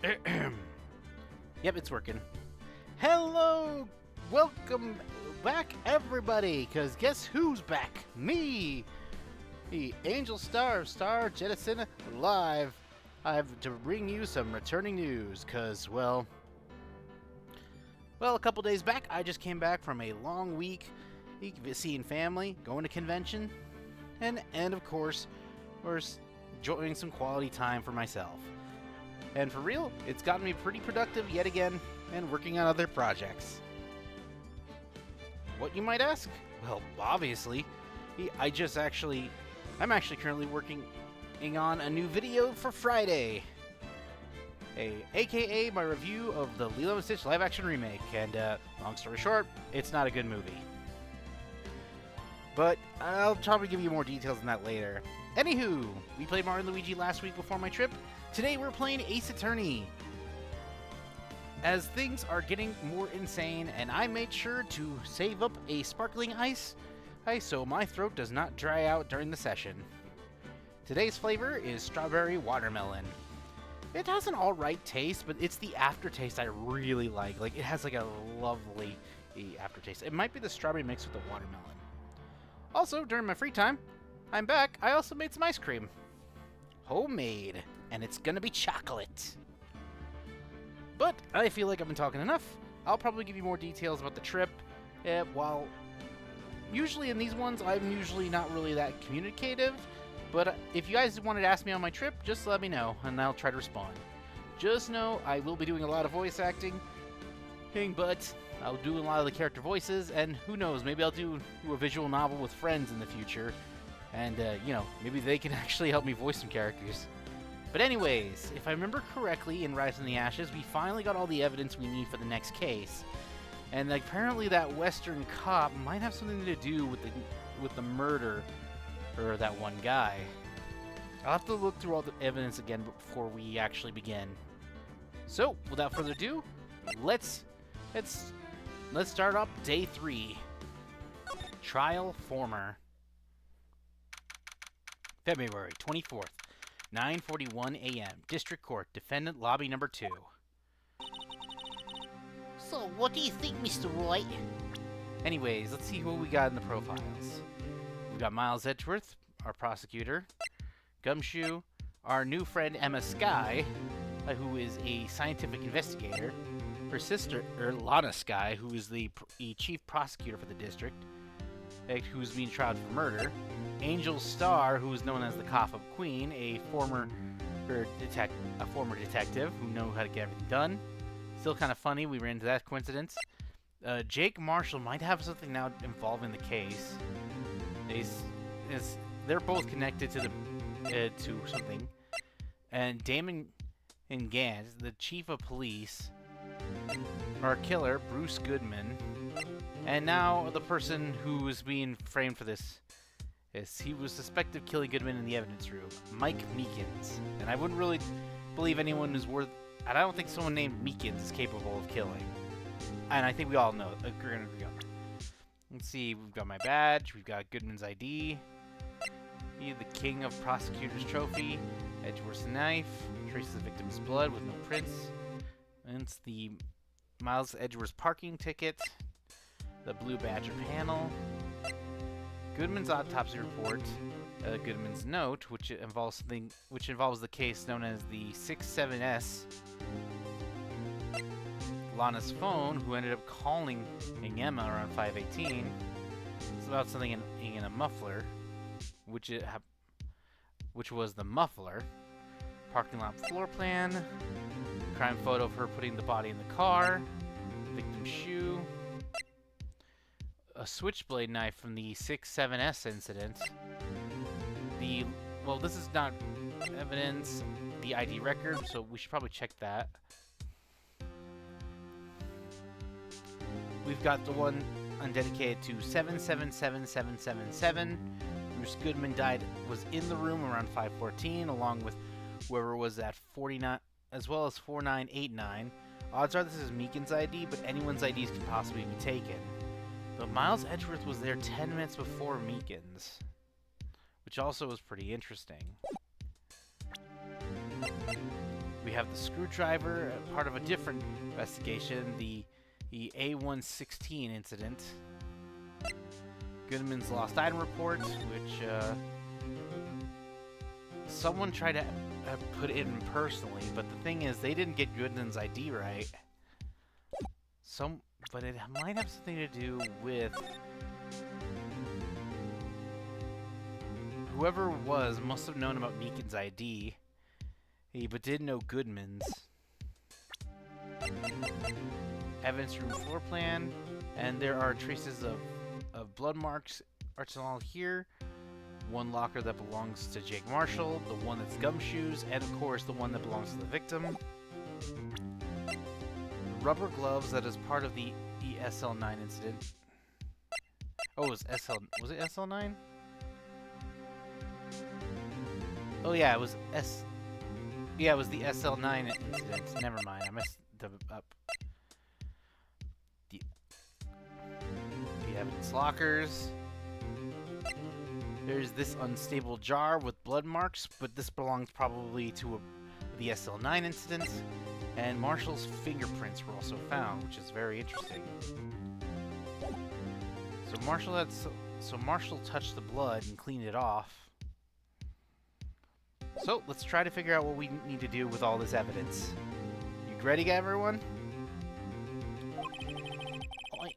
Yep, it's working. Hello! Welcome back, everybody! Because guess who's back? Me! The Angel Star of Star Jettison Live. I have to bring you some returning news, because, well, a couple days back, I just came back from a long week seeing family, going to convention, and of course, we're enjoying some quality time for myself. And for real, it's gotten me pretty productive yet again, and working on other projects. What, you might ask? Well, obviously, I'm actually currently working on a new video for Friday. AKA my review of the Lilo & Stitch live-action remake, and long story short, it's not a good movie. But I'll probably give you more details on that later. Anywho, we played Mario & Luigi last week before my trip. Today we're playing Ace Attorney. As things are getting more insane, and I made sure to save up a sparkling ice so my throat does not dry out during the session. Today's flavor is strawberry watermelon. It has an alright taste, but it's the aftertaste I really like. Like, it has like a lovely aftertaste. It might be the strawberry mixed with the watermelon. Also, during my free time, I'm back, I also made some ice cream. Homemade, and it's gonna be chocolate. But I feel like I've been talking enough. I'll probably give you more details about the trip. While usually in these ones, I'm usually not really that communicative. But if you guys wanted to ask me on my trip, just let me know, and I'll try to respond. Just know I will be doing a lot of voice acting, but I'll do a lot of the character voices, and who knows, maybe I'll do a visual novel with friends in the future. And, you know, maybe they can actually help me voice some characters. But anyways, if I remember correctly, in Rise from the Ashes, we finally got all the evidence we need for the next case. And apparently that Western cop might have something to do with the murder of that one guy. I'll have to look through all the evidence again before we actually begin. So, without further ado, let's start up day 3. Trial Former. February 24th, 9:41 a.m. District Court, Defendant Lobby Number 2. So, what do you think, Mr. Wright? Anyways, let's see who we got in the profiles. We've got Miles Edgeworth, our prosecutor. Gumshoe, our new friend Emma Skye, who is a scientific investigator. Her sister, Lana Skye, who is the chief prosecutor for the district, who's being tried for murder. Angel Star, who is known as the Cough Up Queen, a former detective who knows how to get everything done. Still kind of funny, we ran into that coincidence. Jake Marshall might have something now involving the case. They're both connected to something. And Damon and Gant, the chief of police, our killer, Bruce Goodman, and now the person who is being framed for this. He was suspected of killing Goodman in the evidence room, Mike Meekins. And I wouldn't really believe anyone who's worth... And I don't think someone named Meekins is capable of killing. And I think we all know. Agree on that. Let's see, we've got my badge, we've got Goodman's ID. He's the king of prosecutor's trophy. Edgeworth's knife. Traces the victim's blood with no prints. And it's the Miles Edgeworth's parking ticket. The blue badger panel. Goodman's autopsy report, Goodman's note, which involves the case known as the 67S. Lana's phone, who ended up calling Emma around 5:18. It's about something in a muffler, which was the muffler. Parking lot floor plan. Crime photo of her putting the body in the car. Victim's shoe. A switchblade knife from the 67S incident. Well, this is not evidence. The ID record, so we should probably check that. We've got the one undedicated to 7777777. Bruce Goodman was in the room around 5:14, along with whoever was at 49, as well as 4989. Odds are this is Meekins' ID, but anyone's IDs can possibly be taken. But Miles Edgeworth was there 10 minutes before Meekins, which also was pretty interesting. We have the screwdriver, part of a different investigation, the A116 incident. Goodman's lost item report, which someone tried to put it in personally, but the thing is, they didn't get Goodman's ID right. But it might have something to do with whoever it was must have known about Meekin's ID, but didn't know Goodman's. Evidence room floor plan, and there are traces of blood marks arsenal here. One locker that belongs to Jake Marshall, the one that's Gumshoes, and of course the one that belongs to the victim. Rubber gloves that is part of the ESL9 incident. Oh, was it SL9? Oh yeah, it was it was the SL9 incident. Never mind, I messed up. The evidence lockers. There's this unstable jar with blood marks, but this belongs probably to the SL9 incident. And Marshall's fingerprints were also found, which is very interesting. So Marshall touched the blood and cleaned it off. So let's try to figure out what we need to do with all this evidence. You ready, everyone?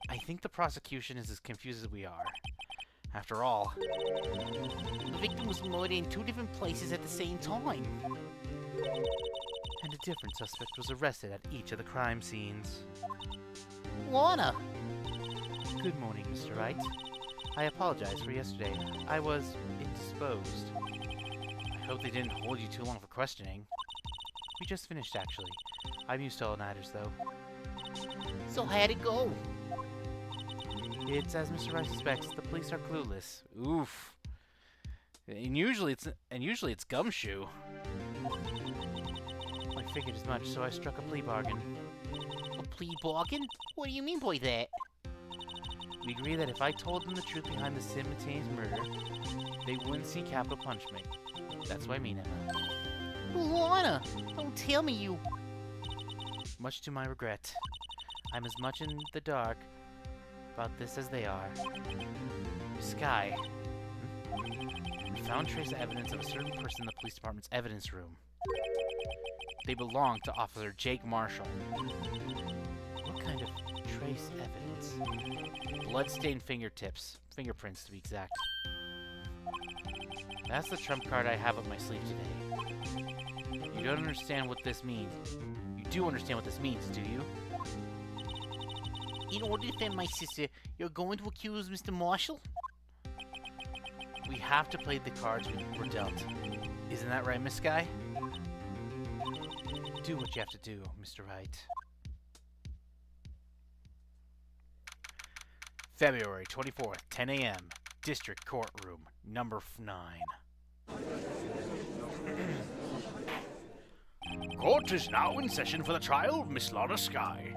I think the prosecution is as confused as we are. After all, The victim was murdered in 2 different places at the same time. and a different suspect was arrested at each of the crime scenes. Lana! Good morning, Mr. Wright. I apologize for yesterday. I was indisposed. I hope they didn't hold you too long for questioning. We just finished, actually. I'm used to all-nighters, though. So how'd it go? It's as Mr. Wright suspects. The police are clueless. Oof. And usually it's Gumshoe. I figured as much, so I struck a plea bargain. A plea bargain? What do you mean by that? We agreed that if I told them the truth behind the simultaneous murder, they wouldn't see capital punishment. That's what I mean, Emma. Lana! Don't tell me you... Much to my regret, I'm as much in the dark about this as they are. Sky. We found trace evidence of a certain person in the police department's evidence room. They belong to Officer Jake Marshall. What kind of trace evidence? Blood-stained fingerprints to be exact. That's the trump card I have up my sleeve today. You don't understand what this means. You do understand what this means, do you? In order to defend my sister, you're going to accuse Mr. Marshall? We have to play the cards we were dealt. Isn't that right, Miss Sky? Do what you have to do, Mr. Wright. February 24th, 10 a.m. District Courtroom, number 9. Court is now in session for the trial of Miss Lana Sky.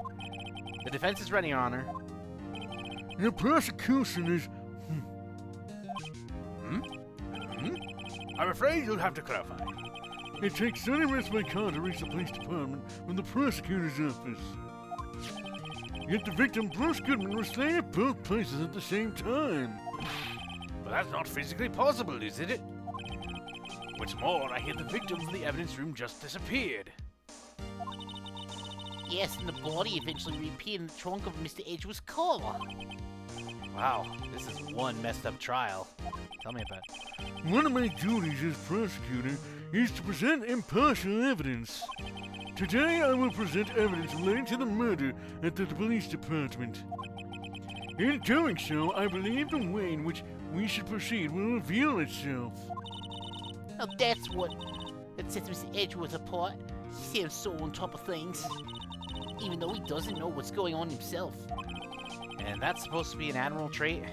The defense is ready, Your Honor. The prosecution is... I'm afraid you'll have to clarify. It takes 30 minutes by car to reach the police department from the prosecutor's office. Yet the victim plus Goodman were staying at both places at the same time. But that's not physically possible, is it? What's more, I hear the victim from the evidence room just disappeared. Yes, and the body eventually reappeared in the trunk of Mr. Edgeworth's car. Wow, this is one messed up trial. Tell me about it. One of my duties as prosecutor is to present impartial evidence. Today I will present evidence relating to the murder at the police department. In doing so, I believe the way in which we should proceed will reveal itself. Now that's what sets Mr. Edgeworth apart. He seems so on top of things, even though he doesn't know what's going on himself. And that's supposed to be an admiral trait?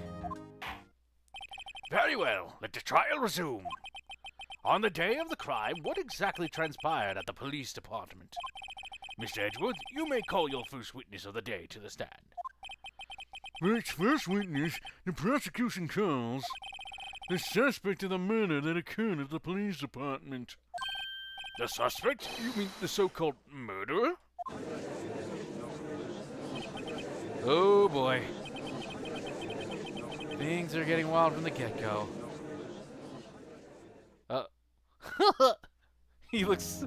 Very well, let the trial resume. On the day of the crime, what exactly transpired at the police department? Mr. Edgeworth, you may call your first witness of the day to the stand. For its first witness, the prosecution calls the suspect of the murder that occurred at the police department. The suspect? You mean the so-called murderer? Oh boy. Things are getting wild from the get-go. He looks...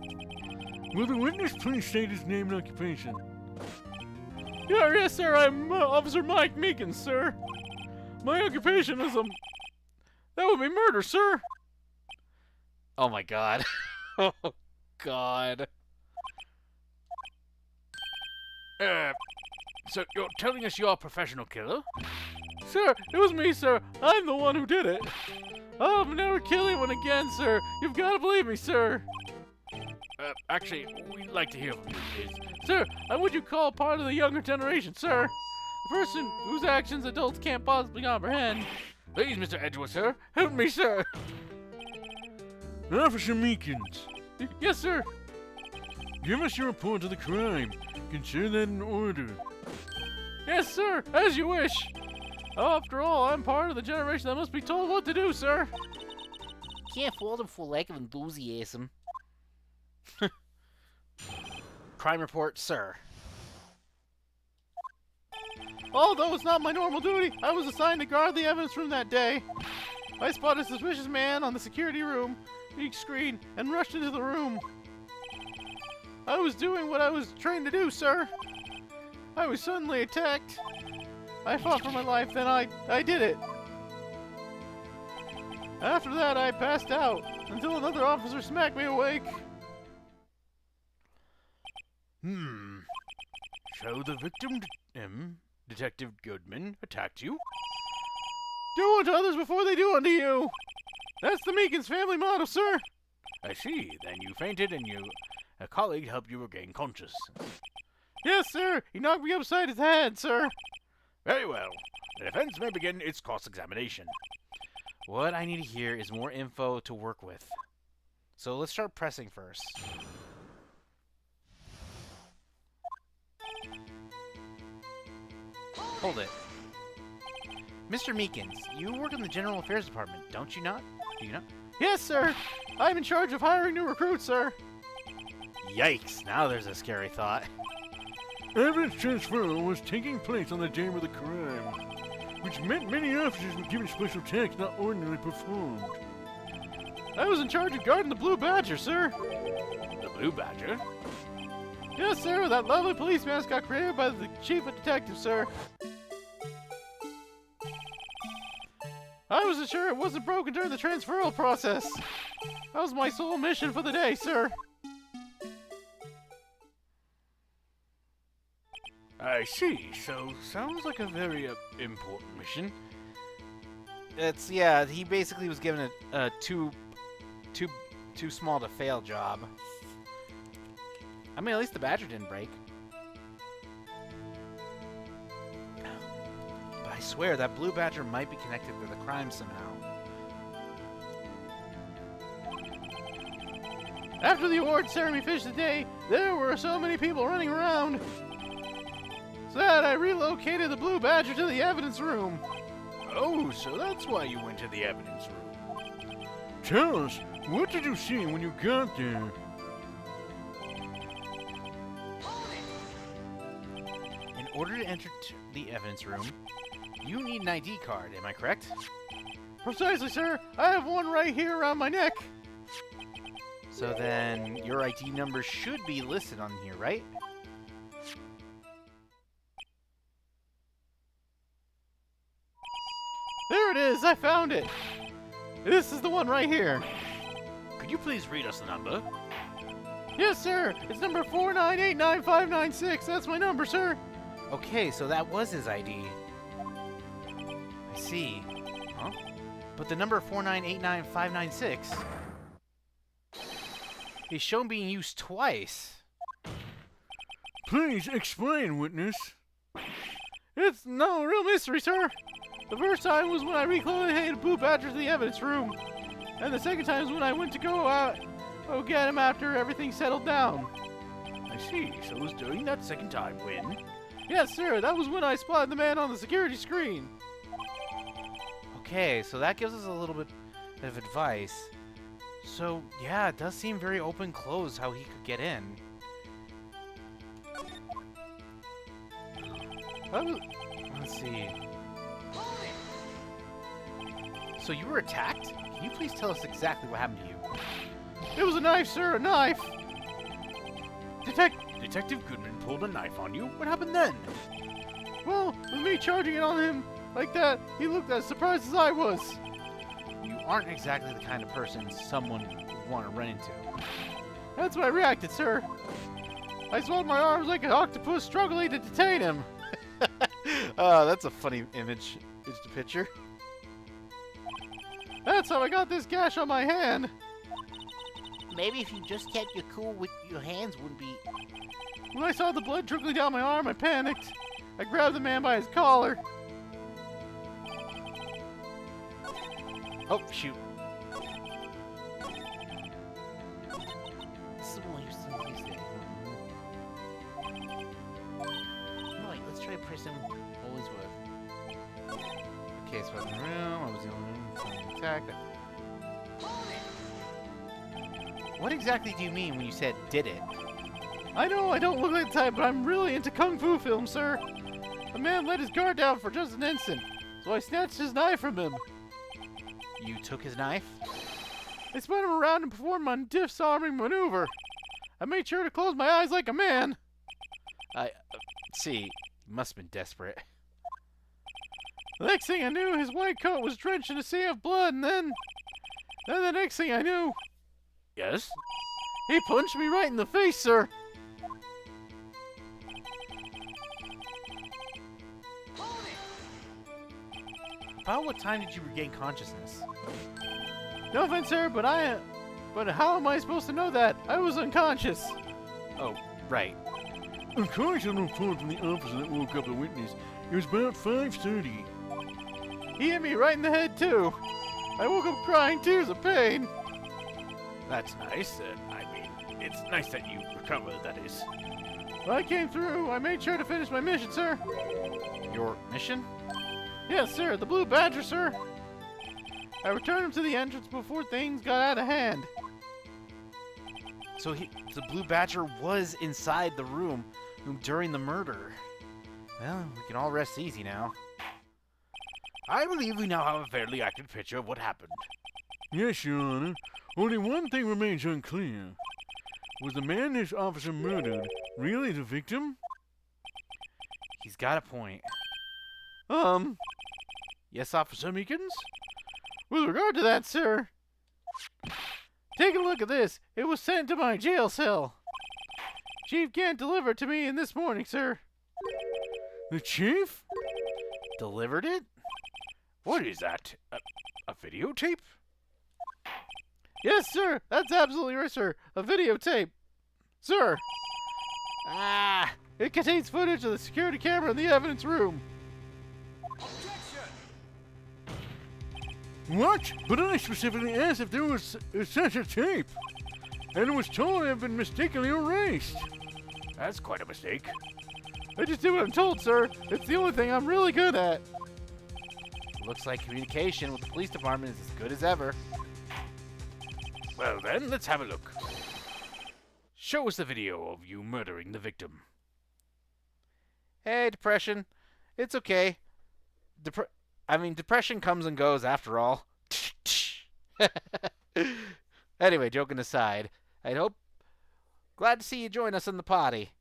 Will the witness please state his name and occupation? Yes, sir. I'm Officer Mike Meekins, sir. My occupation is that would be murder, sir. Oh my god. Oh god. So you're telling us you're a professional killer? Sir, it was me, sir. I'm the one who did it. I'll never kill anyone again, sir. You've got to believe me, sir. Actually, we'd like to hear from you, please. Sir, I'm what you call part of the younger generation, sir. A person whose actions adults can't possibly comprehend. Please, Mr. Edgeworth, sir. Help me, sir. Officer Meekins, Yes, sir. give us your report of the crime. Consider that in order. Yes, sir. As you wish. After all, I'm part of the generation that must be told what to do, sir. Can't fault him for lack of enthusiasm. Crime report, sir. Although it's not my normal duty, I was assigned to guard the evidence room that day. I spotted a suspicious man on the security room screen and rushed into the room. I was doing what I was trained to do, sir. I was suddenly attacked. I fought for my life, then I did it. After that, I passed out until another officer smacked me awake. So the victim, Detective Goodman, attacked you? Do unto others before they do unto you. That's the Meekins family motto, sir. I see. Then you fainted and a colleague helped you regain consciousness. Yes, sir. He knocked me upside his head, sir. Very well. The defense may begin its cross-examination. What I need to hear is more info to work with. So let's start pressing first. Hold it. Mr. Meekins, you work in the General Affairs Department, don't you not? Do you not? Yes, sir. I'm in charge of hiring new recruits, sir. Yikes, now there's a scary thought. Evidence transfer was taking place on the day of the crime, which meant many officers were given special tasks not ordinarily performed. I was in charge of guarding the Blue Badger, sir. The Blue Badger? Yes, sir. That lovely police mascot created by the chief of detectives, sir. I wasn't sure it wasn't broken during the transferal process. That was my sole mission for the day, sir. I see. So, sounds like a very important mission. It's, yeah, he basically was given a too small to fail job. I mean, at least the Badger didn't break. But I swear that Blue Badger might be connected to the crime somehow. After the award ceremony finished today, there were so many people running around. So that I relocated the Blue Badger to the evidence room. Oh, so that's why you went to the evidence room. Tell us, what did you see when you got there? In order to enter the evidence room, you need an ID card, am I correct? Precisely, sir. I have one right here around my neck. So then, your ID number should be listed on here, right? There it is. I found it. This is the one right here. Could you please read us the number? Yes, sir. It's number 4989596. That's my number, sir. Okay, so that was his ID. I see. Huh? But the number 4989596 is shown being used twice. Please explain, witness. It's no real mystery, sir. The first time was when I relocated Blue Badger to the evidence room. And the second time was when I went to go get him after everything settled down. I see. So it was during that second time when? Yes, sir. That was when I spotted the man on the security screen. Okay, so that gives us a little bit of advice. So, yeah, it does seem very open-closed how he could get in. Let's see. So you were attacked? Can you please tell us exactly what happened to you? It was a knife, sir, a knife! Detective Goodman pulled a knife on you? What happened then? Well, with me charging it on him like that, he looked as surprised as I was. You aren't exactly the kind of person someone would want to run into. That's why I reacted, sir. I swallowed my arms like an octopus struggling to detain him. Oh, that's a funny image to picture. That's how I got this gash on my hand. Maybe if you just kept your cool with your hands wouldn't be... When I saw the blood trickling down my arm, I panicked. I grabbed the man by his collar. Oh, shoot. Someone used to use that. Right, let's try pressing always work. Okay, so I was in the room. I was the only one to attack. What exactly do you mean when you said did it? I know I don't look like the type, but I'm really into kung fu films, sir. The man let his guard down for just an instant, so I snatched his knife from him. You took his knife? I spun him around and performed my disarming maneuver. I made sure to close my eyes like a man. See, you must have been desperate. The next thing I knew, his white coat was drenched in a sea of blood, and then the next thing I knew, Yes? he punched me right in the face, sir. About what time did you regain consciousness? No offense, sir, but how am I supposed to know that? I was unconscious. Oh, right. According to the report from the officer that woke up the witness, it was about 5:30. He hit me right in the head, too. I woke up crying tears of pain. That's nice. It's nice that you recovered, that is. When I came through, I made sure to finish my mission, sir. Your mission? Yes, sir, the Blue Badger, sir. I returned him to the entrance before things got out of hand. So the Blue Badger was inside the room during the murder. Well, we can all rest easy now. I believe we now have a fairly accurate picture of what happened. Yes, Your Honor. Only one thing remains unclear. Was the man this officer murdered really the victim? He's got a point. Yes, Officer Meekins? With regard to that, sir, take a look at this. It was sent to my jail cell. Chief Gant delivered it to me in this morning, sir. The chief? Delivered it? What is that? A videotape? Yes, sir. That's absolutely right, sir. A videotape. Sir. It contains footage of the security camera in the evidence room. What? But I specifically asked if there was such a tape. And was told I had been mistakenly erased. That's quite a mistake. I just do what I'm told, sir. It's the only thing I'm really good at. Looks like communication with the police department is as good as ever. Well then, let's have a look. Show us the video of you murdering the victim. Hey, Depression. It's okay. Depression comes and goes after all. Anyway, joking aside, glad to see you join us in the party.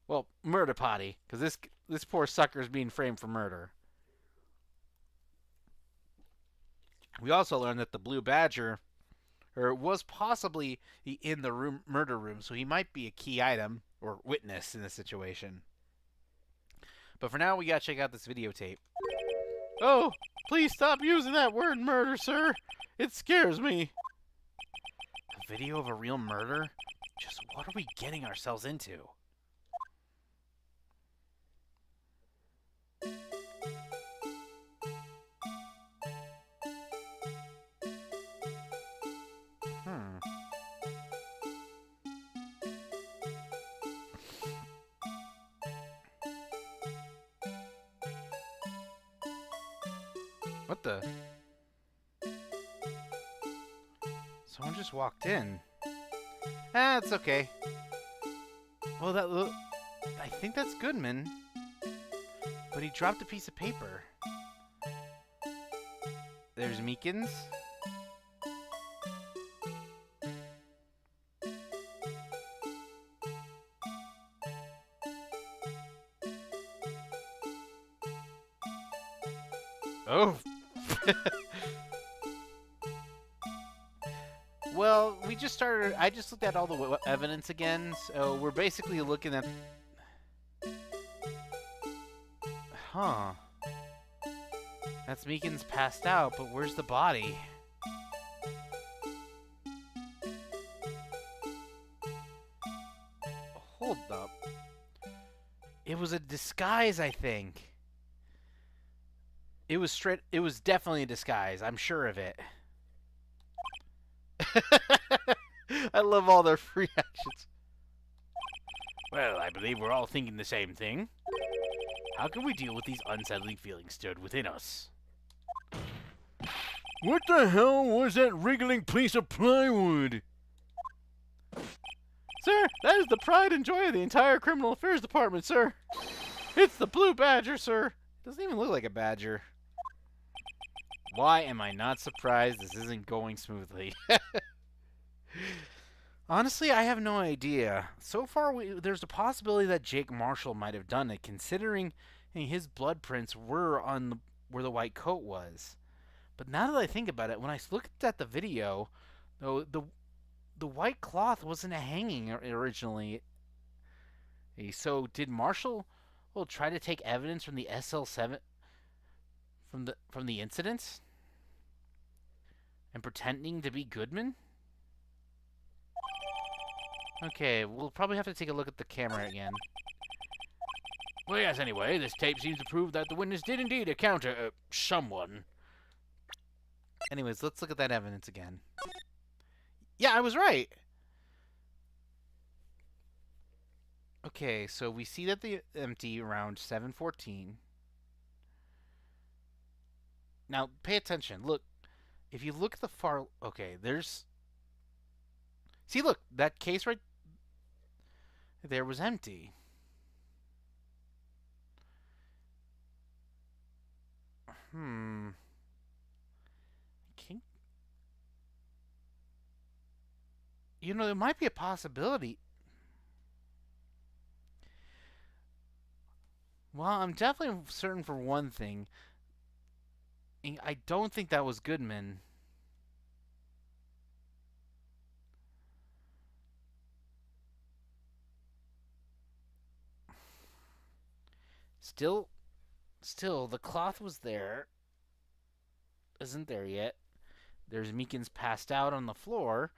Well, murder party, because this poor sucker is being framed for murder. We also learned that the Blue Badger was possibly in the murder room, so he might be a key item or witness in this situation. But for now, we gotta check out this videotape. Oh, please stop using that word murder, sir. It scares me. A video of a real murder? Just what are we getting ourselves into? What the? Someone just walked in. Ah, it's okay. Well, I think that's Goodman. But he dropped a piece of paper. There's Meekins. Oh. Well, we just started. I just looked at all the evidence again, so we're basically looking at. Huh. That's Meekins passed out, but where's the body? Hold up. It was a disguise, I think. It was definitely a disguise. I'm sure of it. I love all their reactions. Well, I believe we're all thinking the same thing. How can we deal with these unsettling feelings stirred within us? What the hell was that wriggling piece of plywood? Sir, that is the pride and joy of the entire Criminal Affairs Department, sir. It's the Blue Badger, sir. Doesn't even look like a badger. Why am I not surprised this isn't going smoothly? Honestly, I have no idea. So far, there's a possibility that Jake Marshall might have done it, considering his blood prints were on where the white coat was. But now that I think about it, when I looked at the video, the white cloth wasn't hanging originally. So did Marshall try to take evidence from the SL7 from the incidents and pretending to be Goodman? Okay, we'll probably have to take a look at the camera again. Well, yes, anyway, this tape seems to prove that the witness did indeed encounter someone. Anyways, let's look at that evidence again. Yeah, I was right! Okay, so we see that the empty around 7:14. Now, pay attention. Look, if you look at the far... Okay, there's... See, look, that case right there was empty. You know, there might be a possibility. Well, I'm definitely certain for one thing. I don't think that was Goodman. Still, the cloth was there. Isn't there yet? There's Meekins passed out on the floor.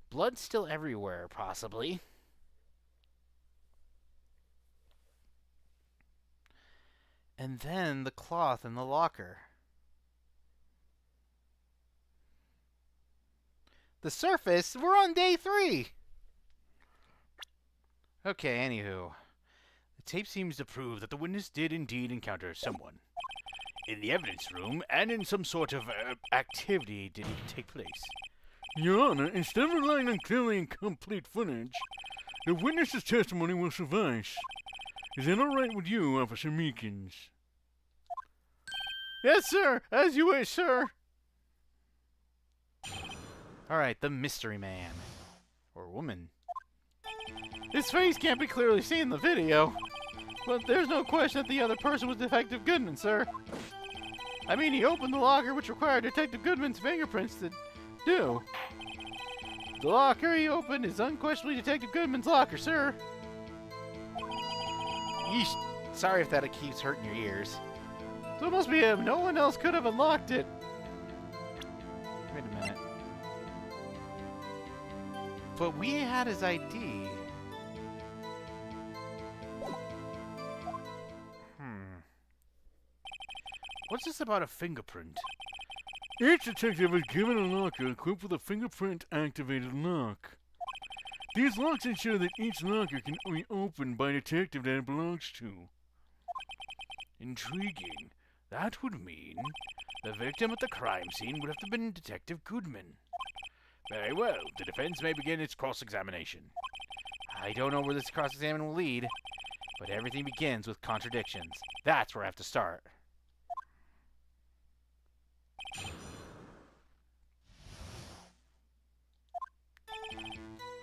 Blood still everywhere, possibly. And then the cloth in the locker. The surface? We're on day 3! Okay, anywho. The tape seems to prove that the witness did indeed encounter someone. In the evidence room, and in some sort of activity did it take place. Your Honor, instead of relying on clearly incomplete footage, the witness's testimony will suffice. Is that all right with you, Officer Meekins? Yes, sir. As you wish, sir. Alright, the mystery man. Or woman. His face can't be clearly seen in the video, but there's no question that the other person was Detective Goodman, sir. I mean, he opened the locker, which required Detective Goodman's fingerprints to do. The locker he opened is unquestionably Detective Goodman's locker, sir. Yeesh. Sorry if that keeps hurting your ears. So it must be him. No one else could have unlocked it. Wait a minute. But we had his ID. What's this about a fingerprint? Each detective is given a locker equipped with a fingerprint-activated lock. These locks ensure that each locker can be opened by a detective that it belongs to. Intriguing. That would mean the victim at the crime scene would have to have been Detective Goodman. Very well. The defense may begin its cross-examination. I don't know where this cross-examination will lead, but everything begins with contradictions. That's where I have to start.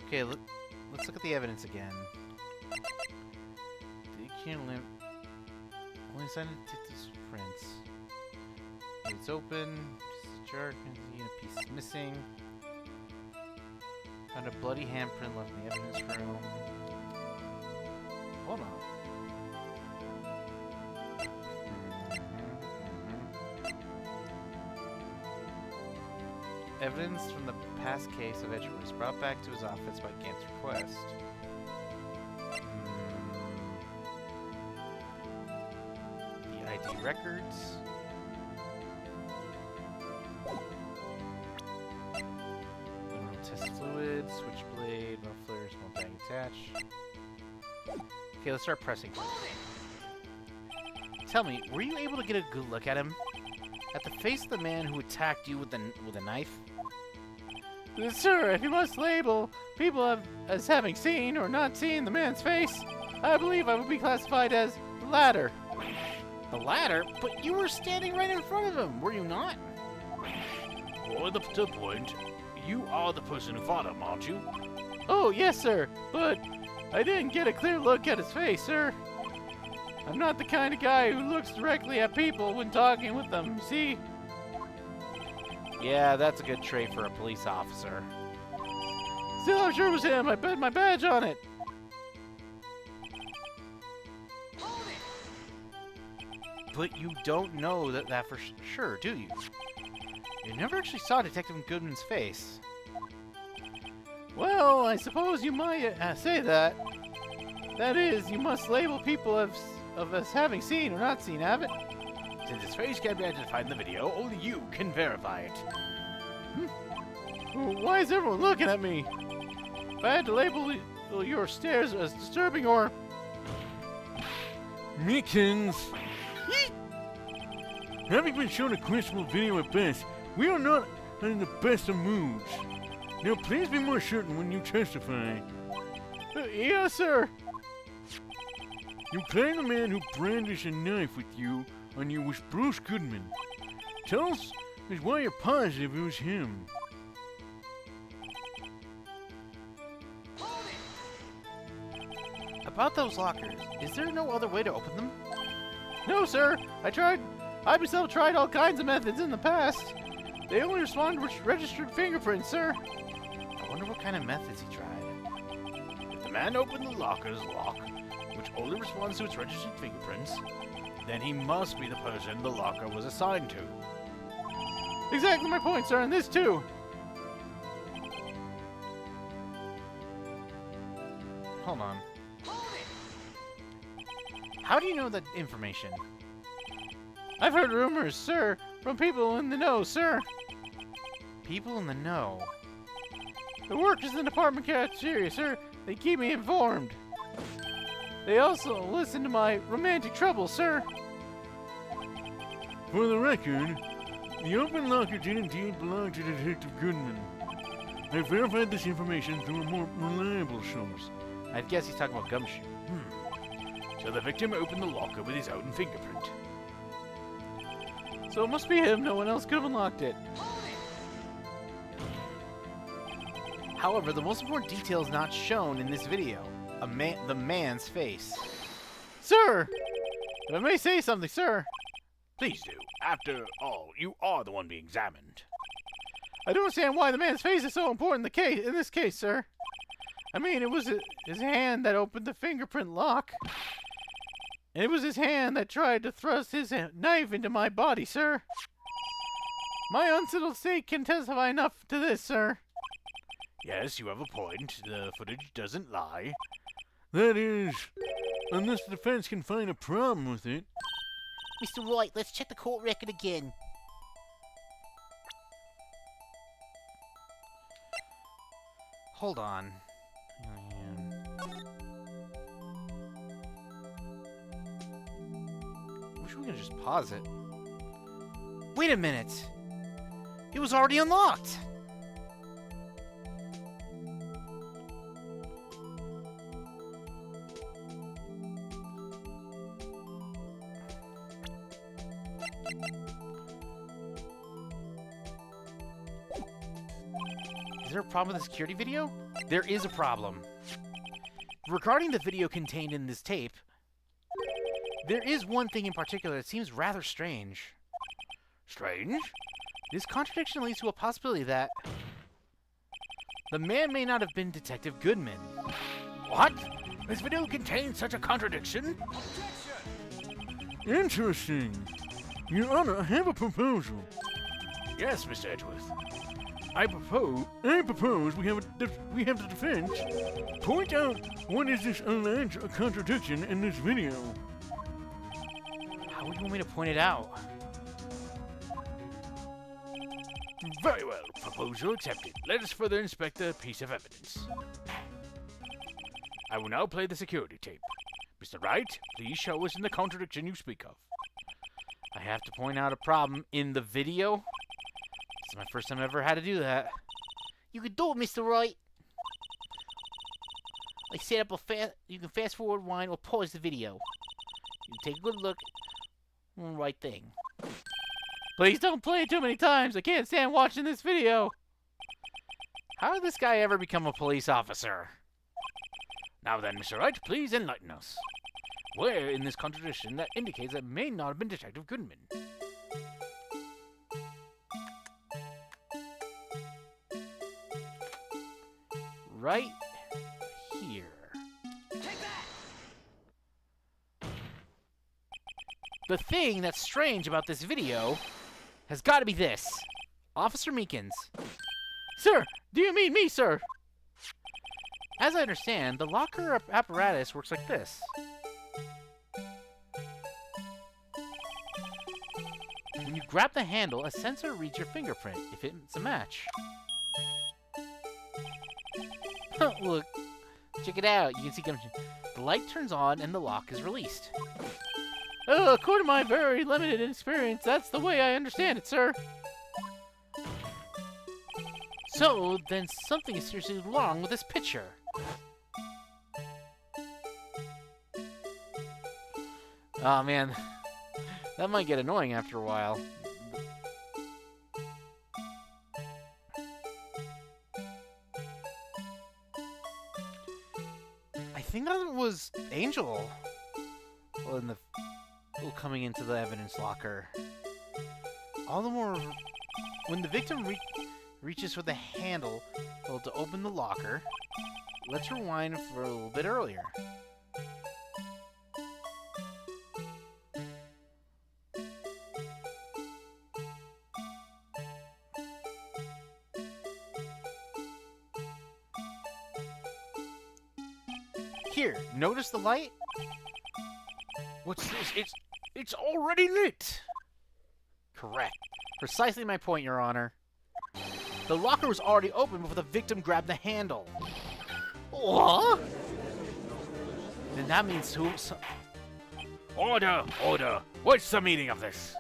Okay, let's look at the evidence again. You can't limp. Only signed Tito's prints. It's open. Just a jar. A piece is missing. Found a bloody handprint left in the evidence room. Hold on. Evidence from the past case of Edgewood was brought back to his office by Gant's request. The ID records. Mineral test fluid, switchblade, muffler, small bag attached. Okay, let's start pressing. Tell me, were you able to get a good look at him? At the face of the man who attacked you with a knife? Sir, if you must label people as having seen or not seen the man's face, I believe I would be classified as the latter. The latter? But you were standing right in front of him, were you not? Or the point, you are the person who fought him, aren't you? Oh, yes, sir, but I didn't get a clear look at his face, sir. I'm not the kind of guy who looks directly at people when talking with them, you see? Yeah, that's a good trait for a police officer. Still, I'm sure it was him. I bet my badge on it. But you don't know that for sure, do you? You never actually saw Detective Goodman's face. Well, I suppose you might say that. That is, you must label people of us having seen or not seen, have it? Since his face can't be identified in the video, only you can verify it. Why is everyone looking at me? If I had to label your stares as disturbing or... Mickens! Having been shown a questionable video at best, we are not in the best of moods. Now please be more certain when you testify. Yes, sir. You claim the man who brandished a knife with you on you was Bruce Goodman. Tell us why you're positive it was him. About those lockers, is there no other way to open them? No, sir. I myself tried all kinds of methods in the past. They only respond with registered fingerprints, sir. I wonder what kind of methods he tried. If the man opened the locker's lock, which only responds to its registered fingerprints, then he must be the person the locker was assigned to. Exactly my point, sir, and this too. Hold on. How do you know that information? I've heard rumors, sir, from people in the know, sir. People in the know? The workers in the department cafeteria, sir. They keep me informed. They also listen to my romantic troubles, sir. For the record, the open locker did indeed belong to Detective Goodman. I verified this information through a more reliable source. I'd guess he's talking about Gumshoe. So the victim opened the locker with his own fingerprint. So it must be him. No one else could have unlocked it. However, the most important detail is not shown in this video. The man's face. Sir! If I may say something, sir. Please do. After all, you are the one being examined. I don't understand why the man's face is so important in this case, sir. I mean, it was his hand that opened the fingerprint lock. And it was his hand that tried to thrust his knife into my body, sir. My unsettled state can testify enough to this, sir. Yes, you have a point. The footage doesn't lie. That is, unless the defense can find a problem with it. Mr. Wright, let's check the court record again. Hold on. Wish we could just pause it. Wait a minute! It was already unlocked! Is there a problem with the security video? There is a problem. Regarding the video contained in this tape, there is one thing in particular that seems rather strange. Strange? This contradiction leads to a possibility that the man may not have been Detective Goodman. What? This video contains such a contradiction? Interesting. Your Honor, I have a proposal. Yes, Mr. Edgeworth. I propose we have the defense point out what is this alleged contradiction in this video. How would you want me to point it out? Very well. Proposal accepted. Let us further inspect the piece of evidence. I will now play the security tape. Mr. Wright, please show us in the contradiction you speak of. I have to point out a problem in the video? This is my first time I've ever had to do that. You can do it, Mr. Wright. I set up you can fast forward, rewind, or pause the video. You take a good look. Right thing. Please don't play it too many times. I can't stand watching this video. How did this guy ever become a police officer? Now then, Mr. Wright, please enlighten us. Where in this contradiction that indicates that may not have been Detective Goodman? Right here. The thing that's strange about this video has got to be this. Officer Meekins. Sir, do you mean me, sir? As I understand, the locker apparatus works like this. When you grab the handle, a sensor reads your fingerprint if it's a match. Look, check it out. You can see the light turns on and the lock is released. According to my very limited experience, that's the way I understand it, sir. So, then something is seriously wrong with this picture. Oh man, that might get annoying after a while. I think that was Angel. Well, coming into the evidence locker. All the more when the victim reaches for the handle to open the locker. Let's rewind for a little bit earlier. Here, notice the light? What's this? It's already lit! Correct. Precisely my point, Your Honor. The locker was already open before the victim grabbed the handle. what? Then that means Order! Order! What's the meaning of this?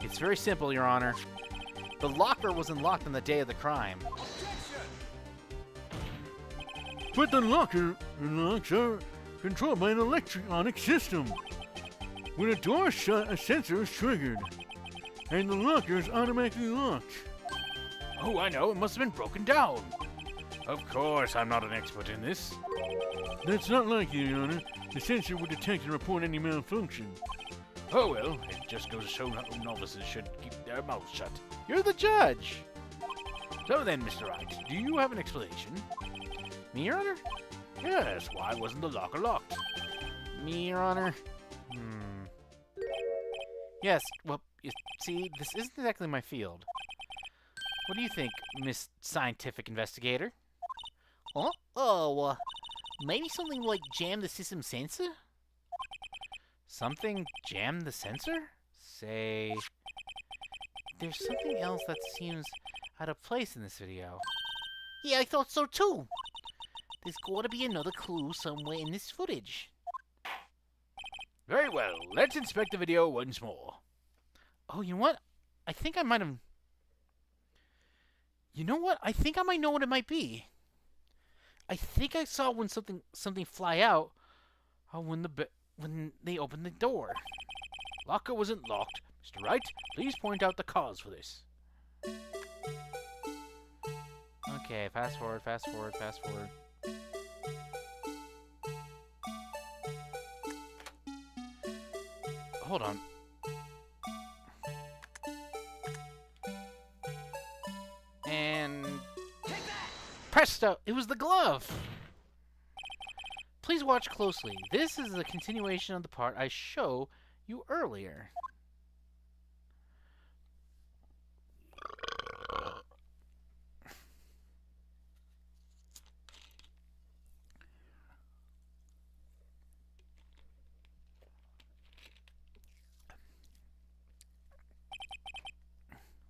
It's very simple, Your Honor. The locker was unlocked on the day of the crime. But the locker locks are controlled by an electronic system. When a door is shut, a sensor is triggered, and the locker is automatically locked. Oh, I know. It must have been broken down. Of course, I'm not an expert in this. That's not likely, Your Honor. The sensor would detect and report any malfunction. Oh, well, it just goes to show novices should keep their mouths shut. You're the judge. So then, Mr. Wright, do you have an explanation? Me, Your Honor? Yes, why wasn't the locker locked? Me, Your Honor? Yes, well, you see, this isn't exactly my field. What do you think, Miss Scientific Investigator? Huh? Oh, maybe something like jam the system sensor? Something jam the sensor? Say... There's something else that seems out of place in this video. Yeah, I thought so too. There's gotta be another clue somewhere in this footage. Very well, let's inspect the video once more. Oh, you know what? I think I might have... You know what? I think I might know what it might be. I think I saw when something fly out when they opened the door. Locker wasn't locked Mr. Wright, please point out the cause for this. Okay, fast forward, fast forward, fast forward. Hold on. And presto! It was the glove! Please watch closely. This is a continuation of the part I showed you earlier.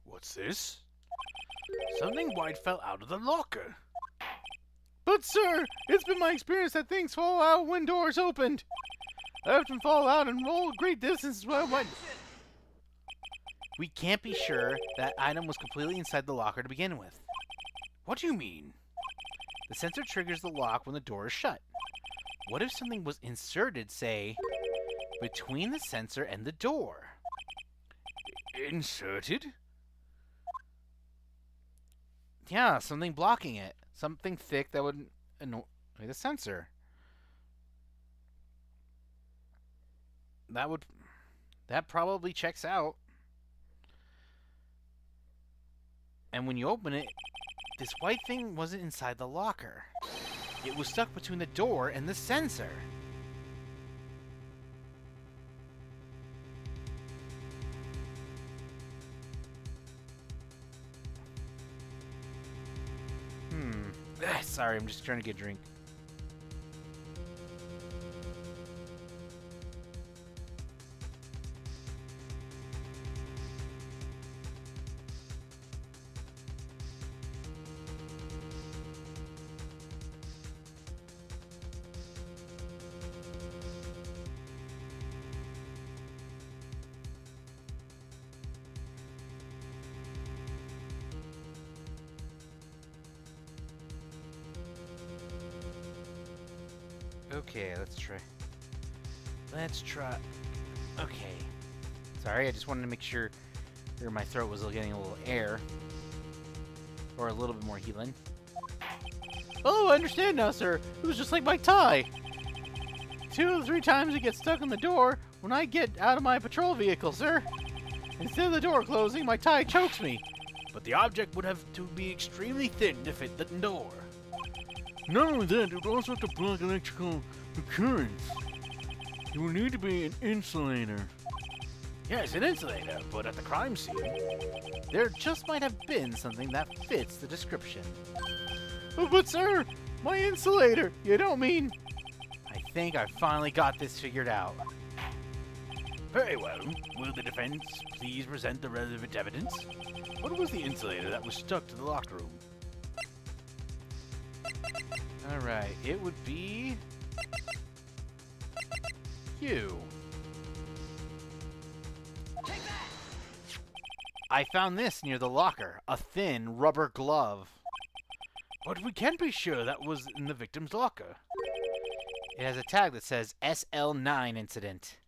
What's this? Something white fell out of the locker. But sir, it's been my experience that things fall out when doors opened. I often fall out and roll a great distance while my... We can't be sure that item was completely inside the locker to begin with. What do you mean? The sensor triggers the lock when the door is shut. What if something was inserted, say, between the sensor and the door? Inserted? Yeah, something blocking it. Something thick that would annoy the sensor. That probably checks out. And when you open it, this white thing wasn't inside the locker. It was stuck between the door and the sensor. Sorry, I'm just trying to get a drink. Okay, let's try. Okay. Sorry, I just wanted to make sure my throat was getting a little air. Or a little bit more healing. Oh, I understand now, sir. It was just like my tie. 2 or 3 times it gets stuck in the door when I get out of my patrol vehicle, sir. Instead of the door closing, my tie chokes me. But the object would have to be extremely thin to fit the door. Not only that, it would also have to block electrical currents. It will need to be an insulator. Yes, an insulator, but at the crime scene... There just might have been something that fits the description. Oh, but sir, my insulator, you don't mean... I think I finally got this figured out. Very well. Will the defense please present the relevant evidence? What was the insulator that was stuck to the locker room? Alright, it would be... you. I found this near the locker. A thin rubber glove. But we can't be sure that was in the victim's locker. It has a tag that says SL9 incident.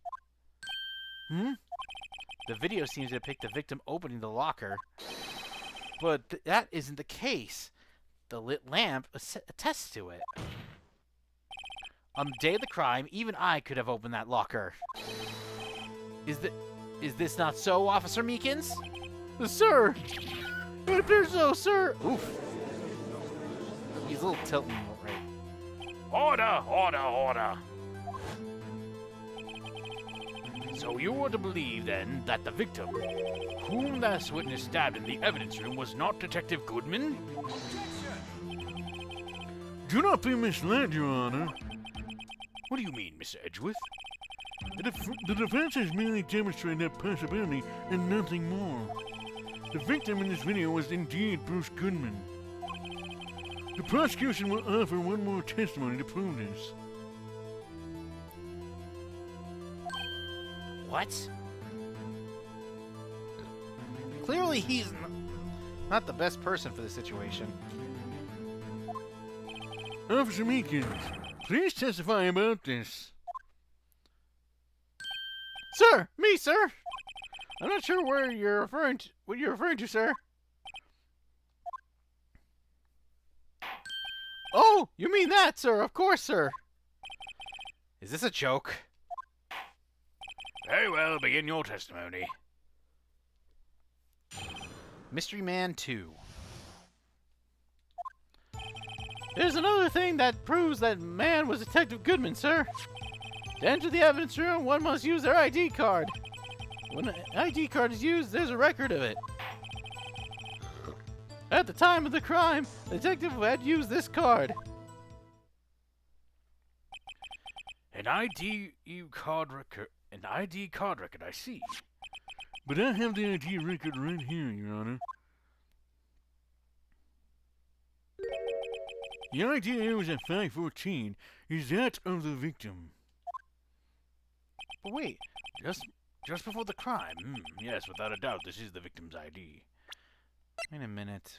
The video seems to depict the victim opening the locker. But that isn't the case. The lit lamp attests to it. On the day of the crime, even I could have opened that locker. Is this not so, Officer Meekins? Sir! It appears so, sir! Oof. He's a little tilting right. Order! Order! Order! So you are to believe, then, that the victim, whom this witness stabbed in the evidence room, was not Detective Goodman? Do not be misled, Your Honor. What do you mean, Mr. Edgeworth? The defense has merely demonstrated that possibility and nothing more. The victim in this video was indeed Bruce Goodman. The prosecution will offer one more testimony to prove this. What? Clearly he's not the best person for the situation. Officer Meekins, please testify about this. Sir! Me, sir! I'm not sure what you're referring to, sir. Oh, you mean that, sir? Of course, sir. Is this a joke? Very well, begin your testimony. Mystery Man 2. There's another thing that proves that man was Detective Goodman, sir. To enter the evidence room, one must use their ID card. When an ID card is used, there's a record of it. At the time of the crime, the detective had used this card. An ID card record, I see. But I have the ID record right here, Your Honor. The ID here was at 514 is that of the victim. But wait, just before the crime. Yes, without a doubt, this is the victim's ID. Wait a minute.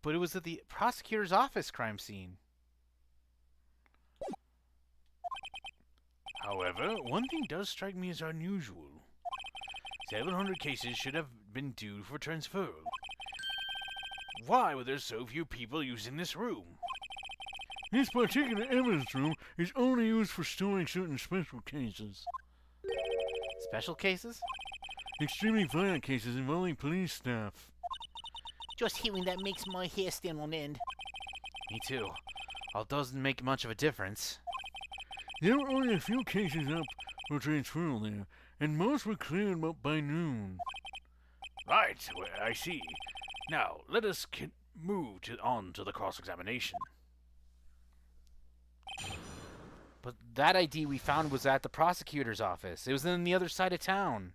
But it was at the prosecutor's office crime scene. However, one thing does strike me as unusual. 700 cases should have been due for transferal. Why were there so few people using this room? This particular evidence room is only used for storing certain special cases. Special cases? Extremely violent cases involving police staff. Just hearing that makes my hair stand on end. Me too. Although it doesn't make much of a difference. There were only a few cases up for transferal there, and most were cleared up by noon. Right, well, I see. Now, let us move on to the cross-examination. But that ID we found was at the prosecutor's office. It was in the other side of town.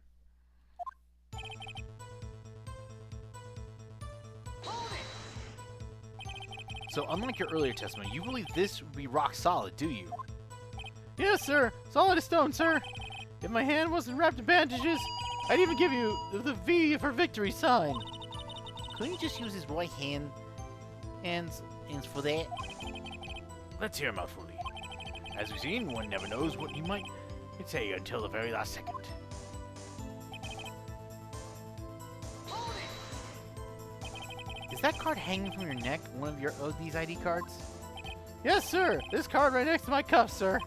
So unlike your earlier testimony, you believe this would be rock solid, do you? Yes, sir. Solid as stone, sir. If my hand wasn't wrapped in bandages, I'd even give you the V for victory sign. Couldn't he just use his right hand hands for that? Let's hear him out fully. As we've seen, one never knows what he might say until the very last second. Is that card hanging from your neck, one of these ID cards? Yes, sir. This card right next to my cuff, sir.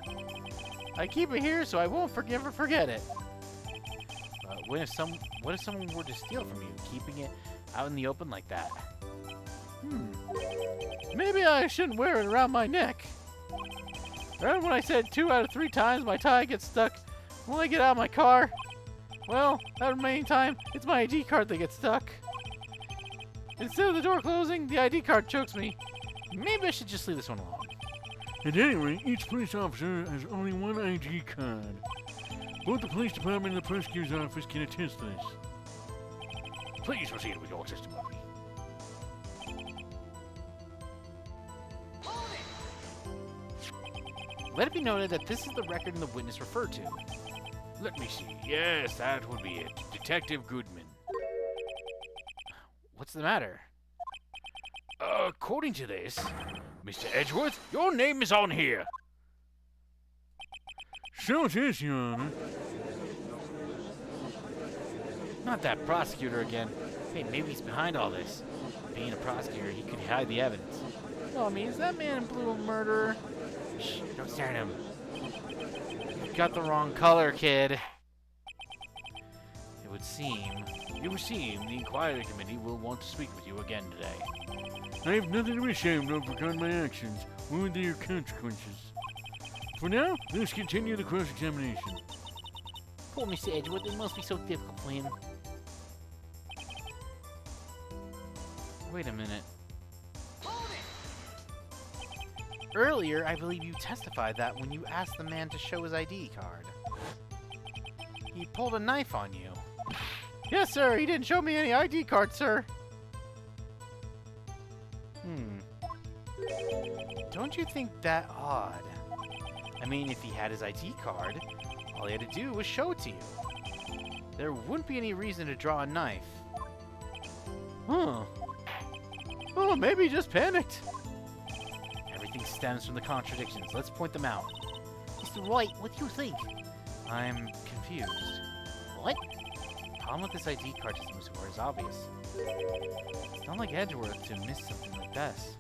I keep it here so I won't ever forget it. What if someone were to steal from you, keeping it out in the open like that? Maybe I shouldn't wear it around my neck. Remember when I said 2 out of 3 times my tie gets stuck when I get out of my car? Well, that remaining time, it's my ID card that gets stuck. Instead of the door closing, the ID card chokes me. Maybe I should just leave this one alone. At any rate, each police officer has only one ID card. Both the police department and the prosecutor's office can attest to this. Please proceed with your testimony. Let it be noted that this is the record the witness referred to. Let me see. Yes, that would be it. Detective Goodman. What's the matter? According to this, Mr. Edgeworth, your name is on here. So it is, Your Honor. Not that prosecutor again. Hey, maybe he's behind all this. Being a prosecutor, he could hide the evidence. No, I mean, is that man in blue a murderer? Shh, don't stare at him. You got the wrong color, kid. It would seem the inquiry committee will want to speak with you again today. I have nothing to be ashamed of regarding my actions, or their consequences. For now, let's continue the cross-examination. Poor Mr. Edgeworth, it must be so difficult for him. Wait a minute. Earlier, I believe you testified that when you asked the man to show his ID card, he pulled a knife on you. Yes, sir. He didn't show me any ID card, sir. Don't you think that odd? I mean, if he had his ID card, all he had to do was show it to you. There wouldn't be any reason to draw a knife. Huh. Oh, maybe he just panicked. Everything stems from the contradictions. Let's point them out. Mr. Wright, what do you think? I'm confused. What? The problem with this ID card system so far is obvious. It's not like Edgeworth to miss something like this.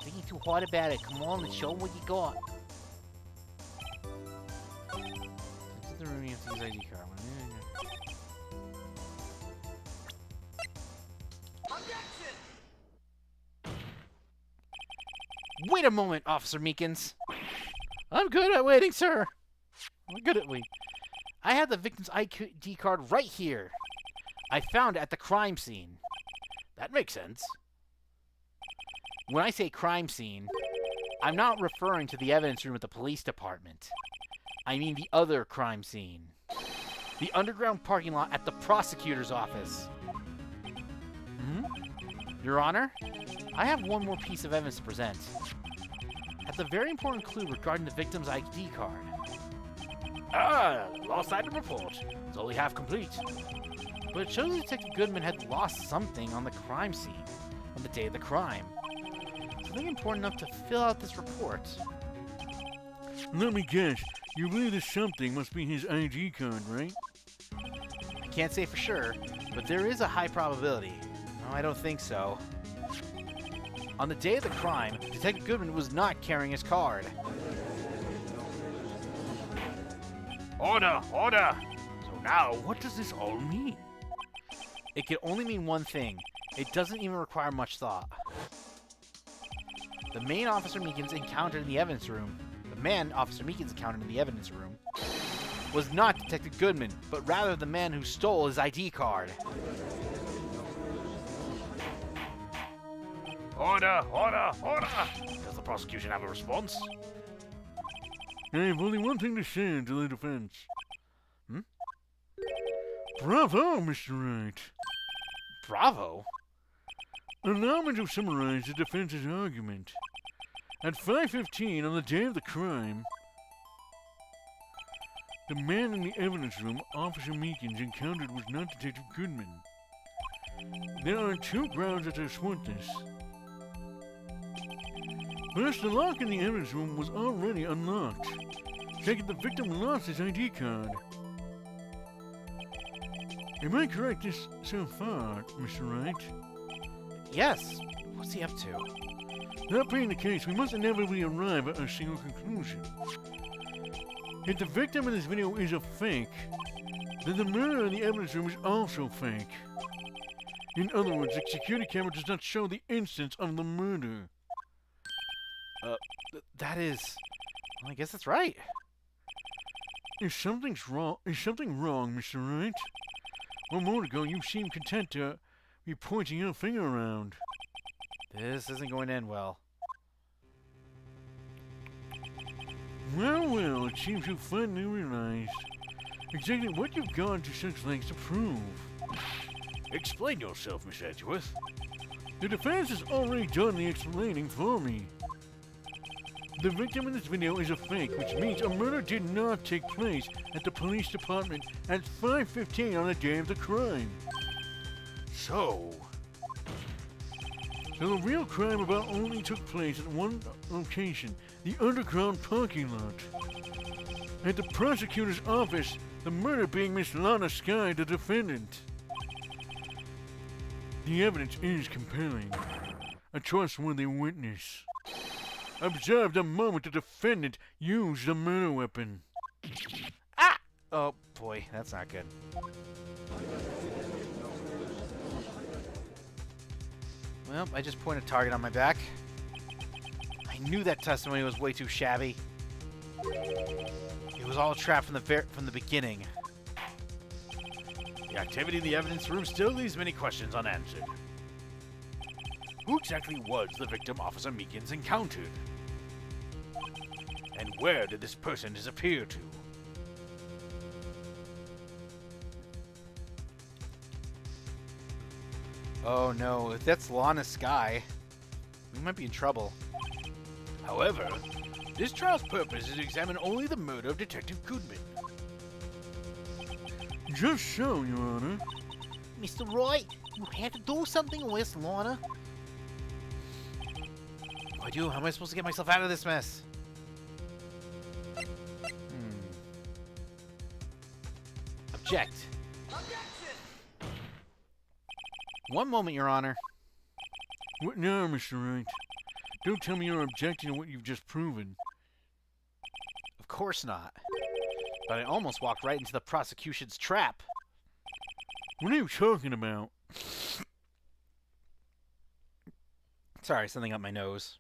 Thinking too hard about it. Come on, let's show 'em what you got. Into the room, you have to use ID card. Wait a moment, Officer Meekins. I'm good at waiting, sir. I'm good at wait. I have the victim's ID card right here. I found it at the crime scene. That makes sense. When I say crime scene, I'm not referring to the evidence room at the police department. I mean the other crime scene. The underground parking lot at the prosecutor's office. Your Honor, I have one more piece of evidence to present. That's a very important clue regarding the victim's ID card. Ah, lost item report. It's only half complete. But it shows Detective Goodman had lost something on the crime scene on the day of the crime. Something important enough to fill out this report. Let me guess. You believe this something must be his ID card, right? I can't say for sure, but there is a high probability. No, I don't think so. On the day of the crime, Detective Goodman was not carrying his card. Order! Order! So now, what does this all mean? It can only mean one thing. It doesn't even require much thought. The man Officer Meekins encountered in the evidence room was not Detective Goodman, but rather the man who stole his ID card. Order! Order! Order! Does the prosecution have a response? I have only one thing to say to the defense. Bravo, Mr. Wright. Bravo? Allow me to summarize the defense's argument. At 5:15 on the day of the crime, the man in the evidence room Officer Meekins encountered was not Detective Goodman. There are two grounds that support this. First, the lock in the evidence room was already unlocked. Second, the victim lost his ID card. Am I correct this so far, Mr. Wright? Yes. What's he up to? That being the case, we must inevitably arrive at a single conclusion. If the victim in this video is a fake, then the murder in the evidence room is also fake. In other words, the security camera does not show the instance of the murder. That is... Well, I guess that's right. Is something wrong, Mr. Wright? One moment ago, you seemed content to be pointing your finger around. This isn't going to end well. Well, it seems you finally realized exactly what you've gone to such lengths to prove. Explain yourself, Miss Edgeworth. The defense has already done the explaining for me. The victim in this video is a fake, which means a murder did not take place at the police department at 5:15 on the day of the crime. So the real crime about only took place at one location, the underground parking lot. At the prosecutor's office, the murder being Miss Lana Sky, the defendant. The evidence is compelling. A trustworthy witness observed the moment the defendant used the murder weapon. Ah! Oh, boy, that's not good. Well, I just pointed a target on my back. I knew that testimony was way too shabby. It was all a trap from the beginning. the activity in the evidence room still leaves many questions unanswered. Who exactly was the victim Officer Meekins encountered? And where did this person disappear to? Oh no, if that's Lana Sky, we might be in trouble. However, this trial's purpose is to examine only the murder of Detective Goodman. Just so, Your Honor. Mr. Wright, you have to do something with Lana. What do I do? How am I supposed to get myself out of this mess? object. One moment, Your Honor. What now, Mr. Wright? Don't tell me you're objecting to what you've just proven. Of course not. But I almost walked right into the prosecution's trap. What are you talking about? Sorry, something up my nose.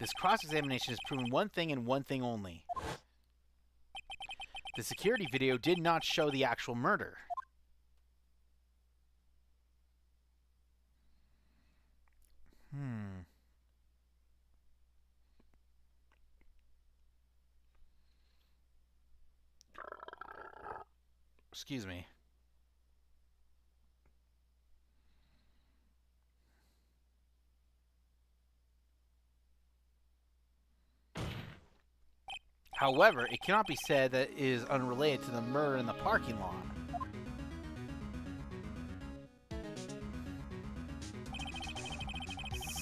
This cross-examination has proven one thing and one thing only. The security video did not show the actual murder. Excuse me. However, it cannot be said that it is unrelated to the murder in the parking lot.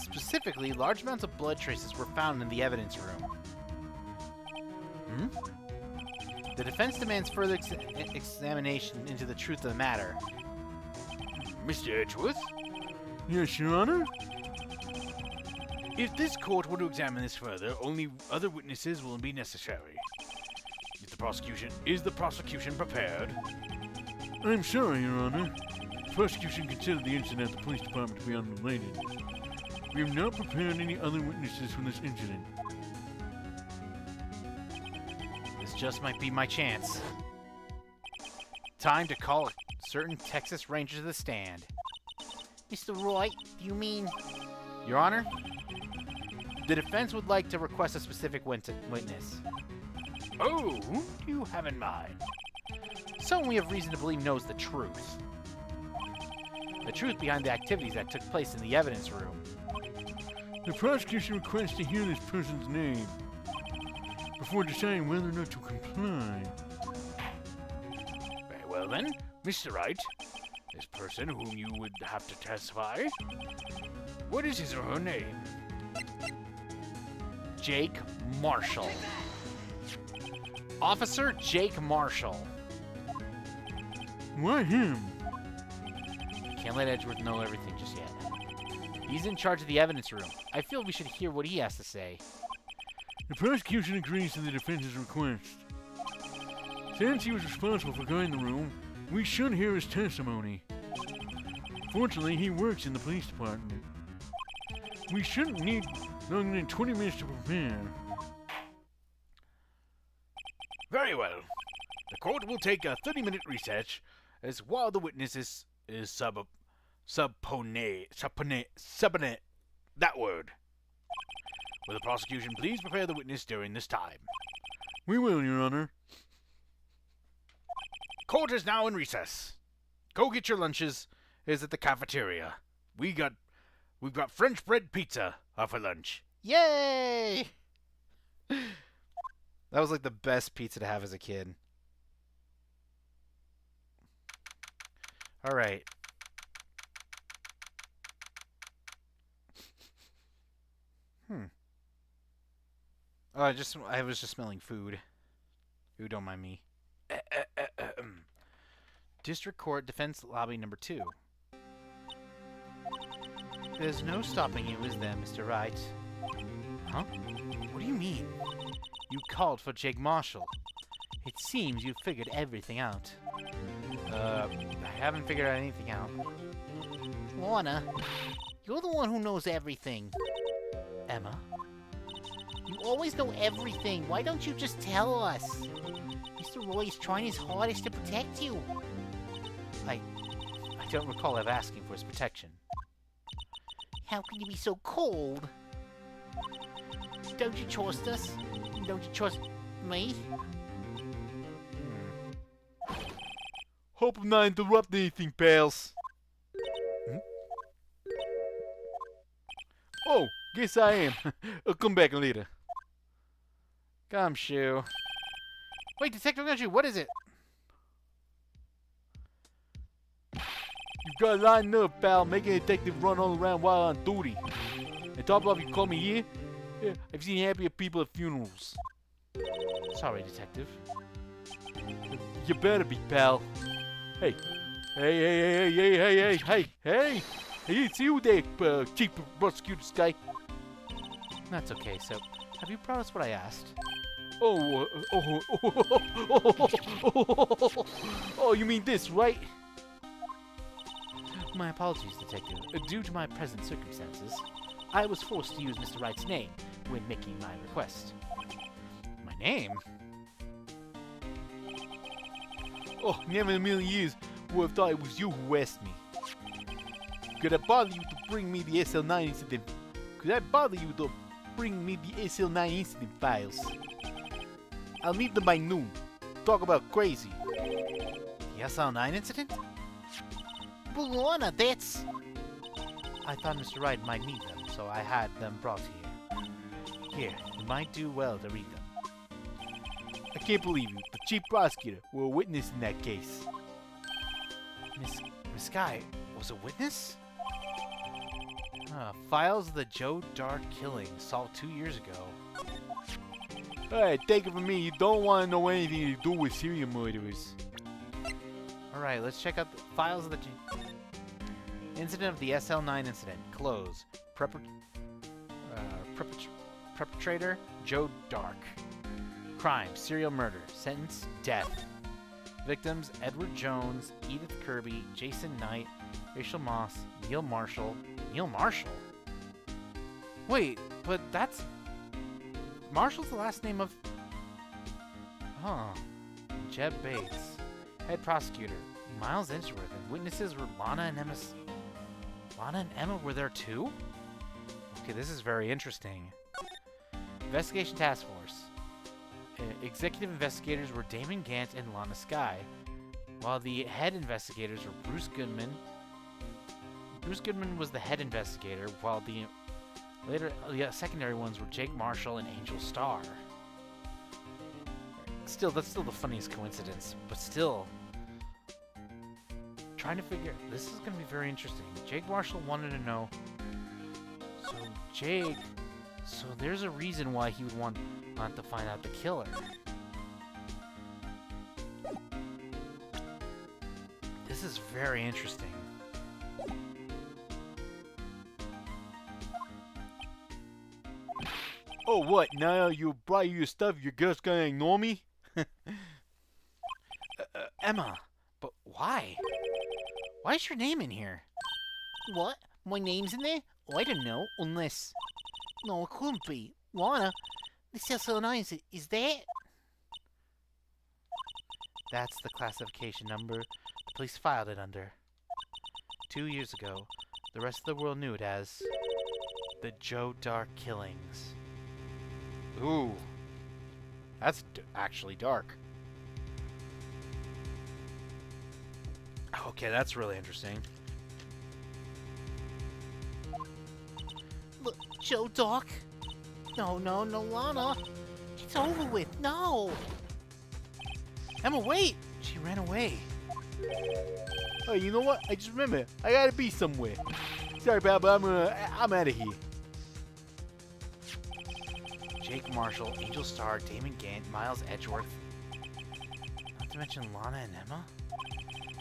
Specifically, large amounts of blood traces were found in the evidence room. The defense demands further examination into the truth of the matter. Mr. Edgeworth, Yes, Your Honor? if this court were to examine this further, only other witnesses will be necessary. Is the prosecution prepared? I'm sorry, Your Honor. The prosecution considered the incident at the police department to be unrelated. We have not prepared any other witnesses from this incident. This just might be my chance. Time to call a certain Texas Ranger to the stand. Mr. Wright, do you mean... Your Honor, the defense would like to request a specific witness. Oh, who do you have in mind? Someone we have reason to believe knows the truth. The truth behind the activities that took place in the evidence room. The prosecution requests to hear this person's name before deciding whether or not to comply. Very well then, Mr. Wright, this person whom you would have to testify, what is his or her name? Jake Marshall. Officer Jake Marshall. Why him? Can't let Edgeworth know everything just yet. He's in charge of the evidence room. I feel we should hear what he has to say. The prosecution agrees to the defense's request. Since he was responsible for guarding the room, we should hear his testimony. Fortunately, he works in the police department. We shouldn't need longer than 20 minutes to prepare. Very well. The court will take a 30-minute recess as while the witness is subpoena. That word. Will the prosecution please prepare the witness during this time? We will, Your Honor. Court is now in recess. Go get your lunches. It's at the cafeteria. We've got French bread pizza for lunch. Yay! That was like the best pizza to have as a kid. All right. Oh, I was just smelling food. Ooh, don't mind me. District Court Defense Lobby number 2. There's no stopping you, is there, Mr. Wright? Huh? What do you mean? You called for Jake Marshall. It seems you figured everything out. I haven't figured anything out. Lorna, you're the one who knows everything. Emma? You always know everything. Why don't you just tell us? Mr. Roy is trying his hardest to protect you. I don't recall ever asking for his protection. How can you be so cold? Don't you trust us? Don't you trust me? Hope I'm not interrupting anything, pals. Oh, guess I am. I'll come back later. Gumshoe. Wait, Detective Gumshoe, what is it? You've got lined up, pal, making a detective run all around while on duty. And top off, you call me here? Yeah, I've seen happier people at funerals. Sorry, Detective. You better be, pal. Hey. Hey, it's you there, Chief Prosecutor Sky. That's okay, so have you promised what I asked? Oh, you mean this, right? My apologies, Detective. Due to my present circumstances, I was forced to use Mr. Wright's name when making my request. My name? Oh, never in a million years would have thought it was you who asked me. Could I bother you to bring me the SL9 incident? Files? I'll need them by noon. Talk about crazy. The SL9 incident? But Lana, that's... I thought Mr. Wright might need them, so I had them brought here. Here, you might do well to read them. I can't believe you. The chief prosecutor were a witness in that case. Miss Sky was a witness? Files of the Joe Dark killing solved 2 years ago. Alright, take it from me. You don't want to know anything to do with serial murderers. Alright, let's check out the files of the incident of the SL9 incident. Close. Perpetrator, Joe Dark. Crime, serial murder. Sentence, death. Victims, Edward Jones, Edith Kirby, Jason Knight, Rachel Moss, Neil Marshall. Neil Marshall? Wait, but that's... Marshall's the last name of... Huh. Jeb Bates. Head prosecutor, Miles Edgeworth, and witnesses were Lana and Emma. Lana and Emma were there too? Okay, this is very interesting. Investigation Task Force. Executive investigators were Damon Gant and Lana Sky, while the head investigators were Bruce Goodman. Bruce Goodman was the head investigator, while the secondary ones were Jake Marshall and Angel Starr. Still, that's still the funniest coincidence, but still. Trying to figure... This is going to be very interesting. Jake Marshall wanted to know... So, Jake... So, there's a reason why he would want to find out the killer. This is very interesting. Oh, what? Now you brought your stuff, you're just gonna ignore me? Emma, but why? Why is your name in here? What? My name's in there? Oh, I don't know, unless... No, it couldn't be. Lana, this SL9 is that? That's the classification number the police filed it under. 2 years ago, the rest of the world knew it as the Joe Dark Killings. Ooh, that's actually dark. Okay, that's really interesting. Look, Joe Doc. No, Lana. It's over with. No. Emma, wait! She ran away. Oh, you know what? I just remembered. I gotta be somewhere. Sorry, pal, but I'm out of here. Jake Marshall, Angel Starr, Damon Gant, Miles Edgeworth. Not to mention Lana and Emma?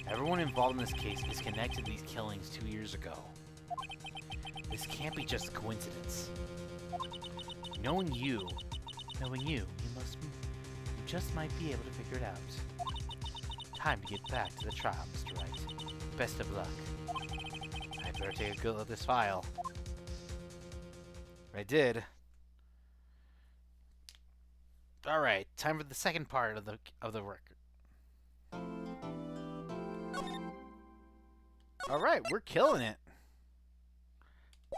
Everyone involved in this case is connected to these killings 2 years ago. This can't be just a coincidence. Knowing you just might be able to figure it out. Time to get back to the trial, Mr. Wright. Best of luck. I better take a good look at this file. I did. Alright, time for the second part of the record. Alright, we're killing it.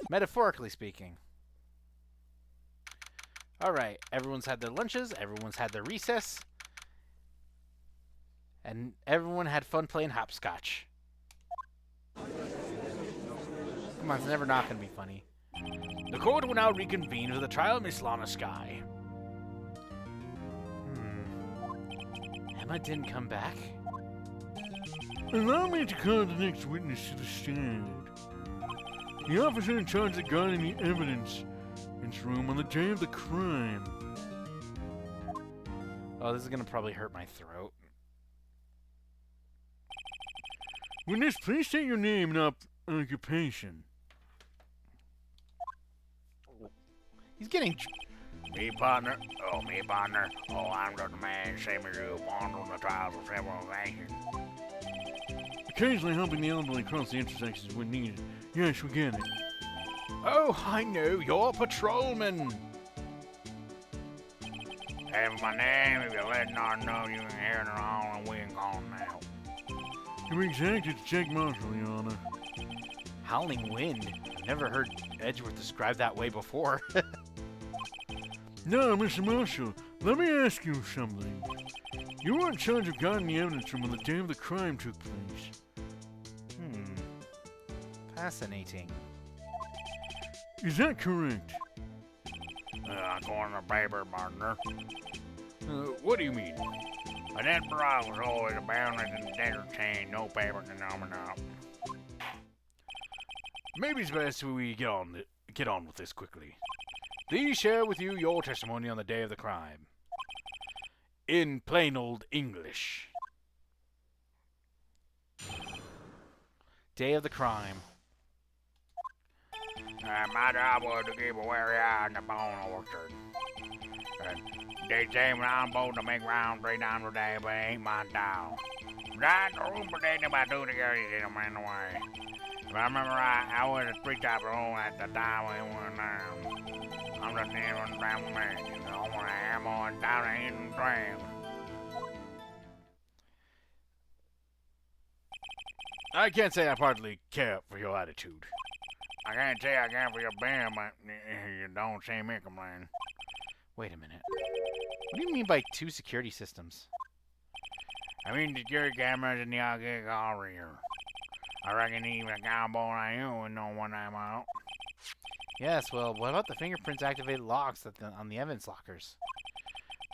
Metaphorically speaking. Alright, everyone's had their lunches, everyone's had their recess, and everyone had fun playing hopscotch. Come on, it's never not going to be funny. The court will now reconvene for the trial of Miss Lana Sky. Emma didn't come back? Allow me to call the next witness to the stand. The officer in charge that got any evidence in this room on the day of the crime. Oh, this is going to probably hurt my throat. Witness, please state your name and occupation. He's getting... Me partner. Oh, I'm just a man, same as you, born on the trials of civilization. Occasionally helping the elderly cross the intersections when needed. Yes, we get it. Oh, I know, you're a patrolman. Have my name, if you let not know you can hear it all and we ain't gone now. To be exact, it's Jack Marshall, Your Honor. Howling wind. Never heard Edgeworth described that way before. Now, Mr. Marshall, let me ask you something. You were in charge of guarding the evidence room on the day of the crime took place. Fascinating. Is that correct? According to paper, partner. What do you mean? An emperor was always abound in the entertain, no paper can number up. Maybe it's best we get on with this quickly. Please share with you your testimony on the day of the crime. In plain old English. Day of the crime. My job was to keep a wary eye on the bone orchard. They say when I'm supposed to make round 3 times a day, but it ain't my job. Right in the room protected by 2 security them in the way. If I remember right, I was a 3-top roll at the time when it went down. I'm just in on the ground man. I want to hammer and down a hidden trail. I can't say I partly care for your attitude. I can't say I can for your band, but you don't see me complain. Wait a minute. What do you mean by 2 security systems? I mean the security cameras in the arcade car here. I reckon even a cowboy like you would know when I'm out. Yes, well, what about the fingerprints activated locks on the evidence lockers?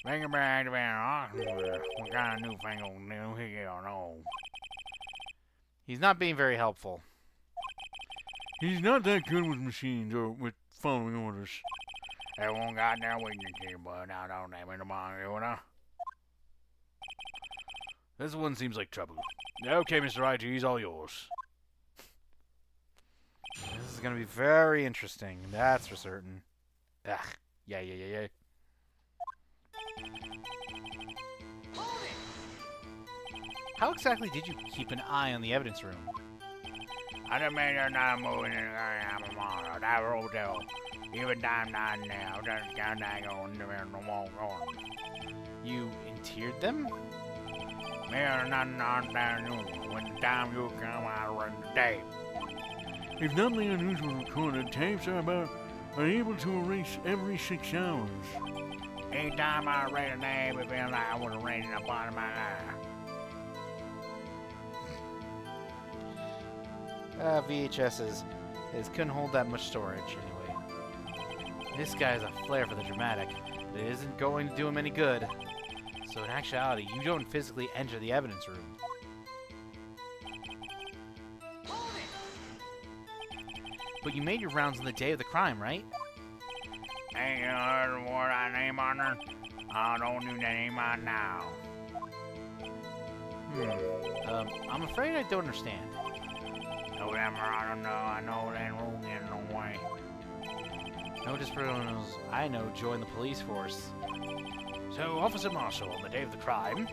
Fingerprint activated locks? What kind of newfangled new he don't know? He's not being very helpful. He's not that good with machines or with following orders. Everyone got their weaknesses, but now don't name it among you, know? This one seems like trouble. Okay, Mr. Wright, he's all yours. This is going to be very interesting, that's for certain. Ugh. Yeah. How exactly did you keep an eye on the evidence room? I just made her not moving in the tomorrow. That hotel. Even time not now. Just count that going the wall going. You interred them? Me or nothing on down you. When the time you come, I'll run the tape. If nothing unusual recorded, tapes are able to erase every 6 hours. Anytime I read a name, it felt like I was reading the bottom of my eye. VHSs. It couldn't hold that much storage, anyway. This guy has a flair for the dramatic, but it isn't going to do him any good. So in actuality, you don't physically enter the evidence room. But you made your rounds on the day of the crime, right? Ain't you heard what I name on her? I don't do name on now. I'm afraid I don't understand. November, I don't know. I know that rule getting away. No criminals I know join the police force. So, Officer Marshall, on the day of the crime...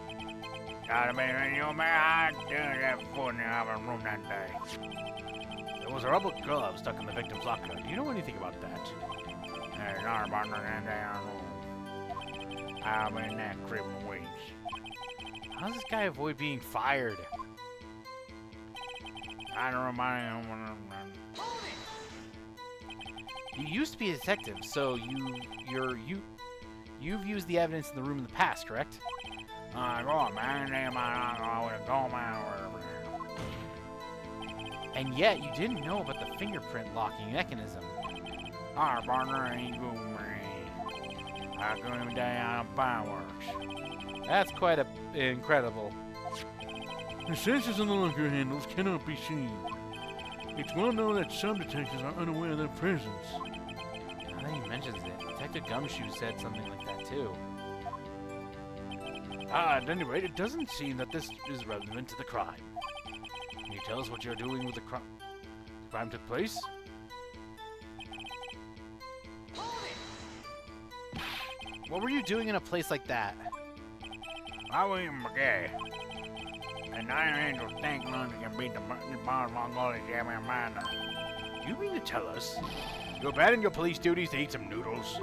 Gotta be in your man. I did that foot in the other room that day. There was a rubber glove stuck in the victim's locker. Do you know anything about that? There's not a partner that day I know. I've been in that crib for weeks. How does this guy avoid being fired? I don't remind him when I'm... You used to be a detective, so you've used the evidence in the room in the past, correct? Go on, man. I would have gone man or whatever. And yet, you didn't know about the fingerprint locking mechanism. Our partner ain't good, man. I couldn't even die on fireworks. That's quite incredible. The sensors on the locker handles cannot be seen. It's well known that some detectives are unaware of their presence. Now that he mentions it, Detective Gumshoe said something like that too. At any rate, it doesn't seem that this is relevant to the crime. you tell us what you're doing with the crime took place? What were you doing in a place like that? I was in McGee. And I ain't no tank none that can beat the bars Mongolia jamming mine. You mean to tell us you abandoned your police duties to eat some noodles?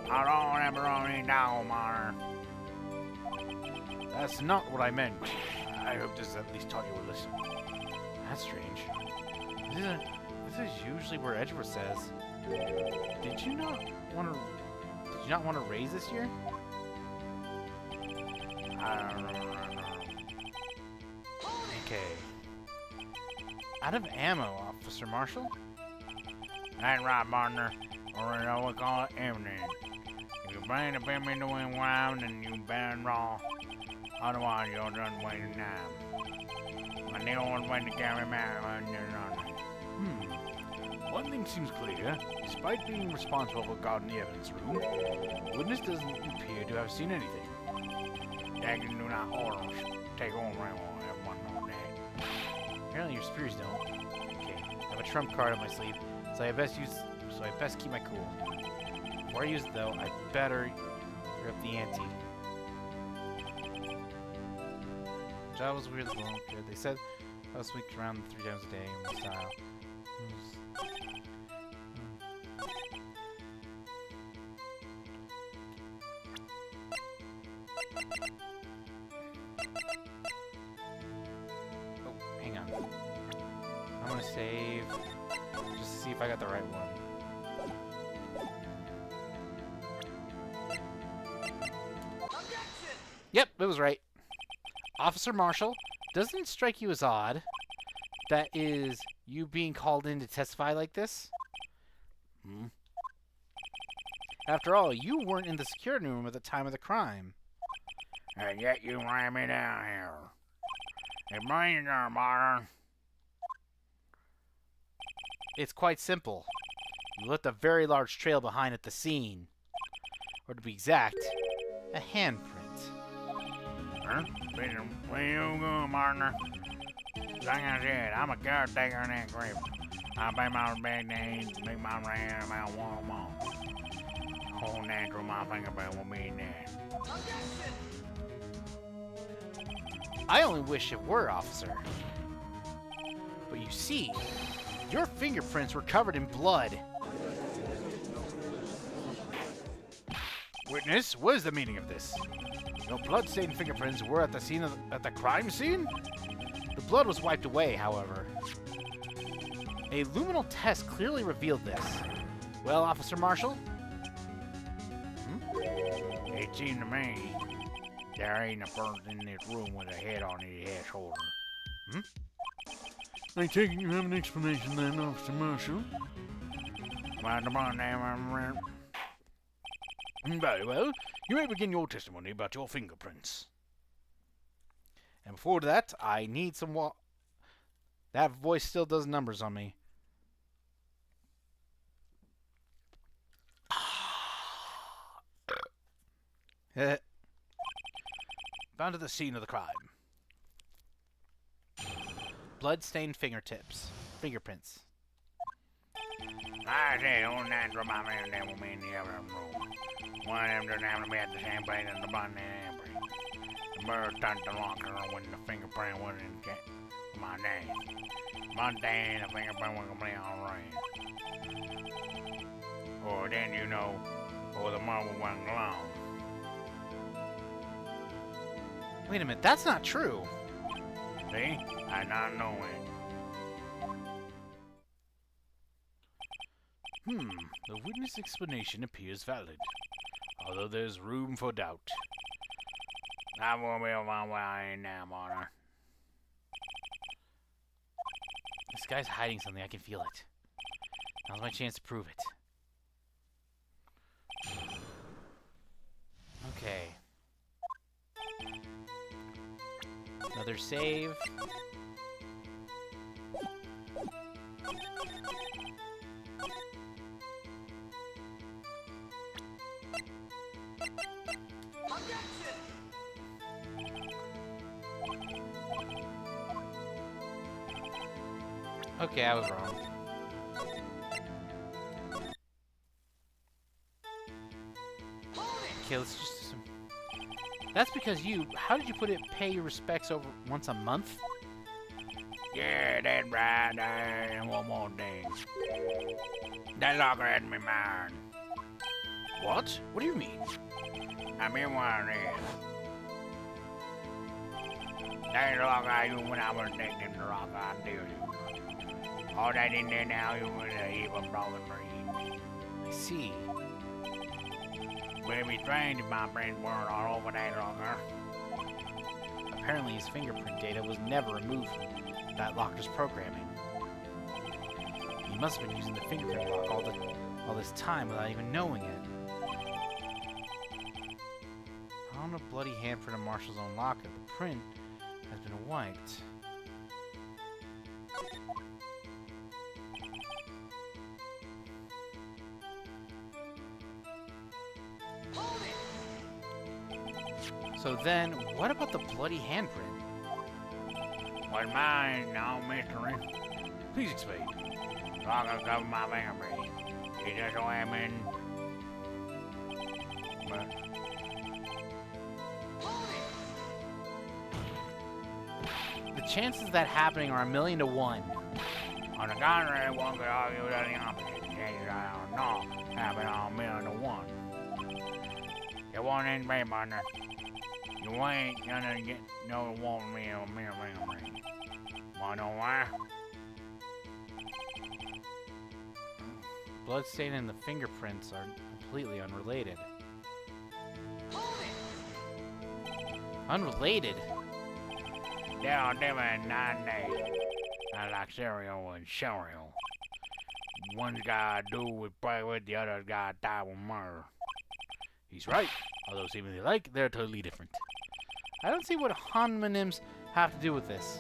I don't ever on any dog, Marner. That's not what I meant. I hope this at least taught you a lesson. That's strange. This is usually where Edgeworth says. Did you not want to raise this year? I don't know. Okay. Out of ammo, Officer Marshall? That's right, partner. Or as I would call it, evidence. If you plan to pin me to win wild, then you better draw. Otherwise, you'll just waste your time. And the only way to carry me out is running. One thing seems clear. Despite being responsible for guarding the evidence room, the witness doesn't appear to have seen anything. They can do not orders. Take over everyone on that. Apparently your spears don't. Okay, I have a trump card on my sleeve, so I best keep my cool. Before I use it though, I better rip the ante. Job was weird. Well, good. They said I was weak around 3 times a day in my style. Oh, hang on. I'm gonna save just to see if I got the right one. Yep, it was right. Officer Marshall, doesn't it strike you as odd that is you being called in to testify like this? After all, you weren't in the security room at the time of the crime. And yet you ran me down here. It brings your partner. It's quite simple. You left a very large trail behind at the scene. Or to be exact, a handprint. Huh? Where you going, partner? Like I said, I'm a caretaker in that grip. I pay my big names, make my rent, my one more. Whole natural, my fingerprint will be in there. I only wish it were, officer. But you see, your fingerprints were covered in blood. Witness, what is the meaning of this? Your blood-stained fingerprints were at the scene at the crime scene? The blood was wiped away, however. A luminal test clearly revealed this. Well, Officer Marshall? It seemed to me there ain't a person in this room with a head on his head shoulder. I take it you have an explanation then, Officer Marshall? Very well. You may begin your testimony about your fingerprints. And before that, I need some That voice still does numbers on me. Found at the scene of the crime. Blood-stained fingerprints. I said, on that drum my man that will be in the other room. One of them doesn't have to be at the same place as the button and Amber. The bird started to lock her when the fingerprint wasn't my name. One day the fingerprint was completely alright. Or then you know, or the marble wasn't glowing. Wait a minute, that's not true. See? I not know it. The witness explanation appears valid, although there's room for doubt. I won't be around where I ain't now, Marner. This guy's hiding something, I can feel it. Now's my chance to prove it. Okay. Another save. Okay, I was wrong. Okay, let's just do some... That's because you... How did you put it, pay your respects over once a month? Yeah, that's right. And one more thing. That locker had me mine. What? What do you mean? I'm in one of them. That locker you when I was taking the locker I do you. All that in there now you was a heap of broken dreams. I see. But it'd be strange if my friends weren't all over that locker. Apparently his fingerprint data was never removed from that locker's programming. He must have been using the fingerprint lock all this time without even knowing it. On a bloody handprint of Marshall's own locker, the print has been wiped. So then, what about the bloody handprint? Was mine no mystery. Please explain. Locker covered my fingerprint. He just so happened. But The chances of that happening are 1,000,000 to 1. on the contrary, one could argue that the opposite. Chances I don't know. Happen on 1,000,000 to 1. You want in, baby partner. You ain't gonna get no 1,000,000 fingerprint. Wanna know why? Bloodstain and the fingerprints are completely unrelated. Unrelated? They are different 9 days. Not like cereal and cereal. One's got to do with private, the other's got to die with murder. He's right. Although seemingly alike, they're totally different. I don't see what homonyms have to do with this.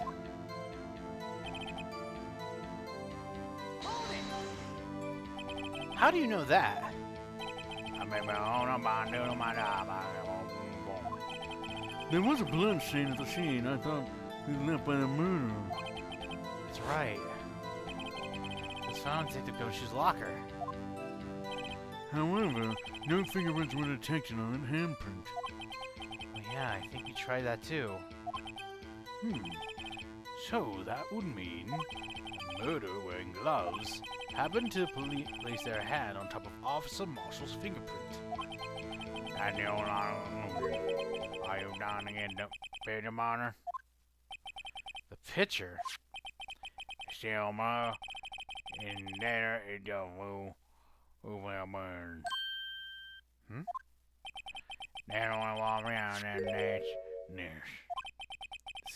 How do you know that? I may be on about doing my job. There was a blood stain at the scene. I thought we left by the murderer. That's right. It's found in Detective Goshu's locker. However, no fingerprints were detected on that handprint. Oh yeah, I think we tried that too. So that would mean a murderer wearing gloves happened to place their hand on top of Officer Marshall's fingerprint. I do not. Are you down to get the picture monitor? The picture? Still more. And there it just will burn. They don't want to walk around and that's this.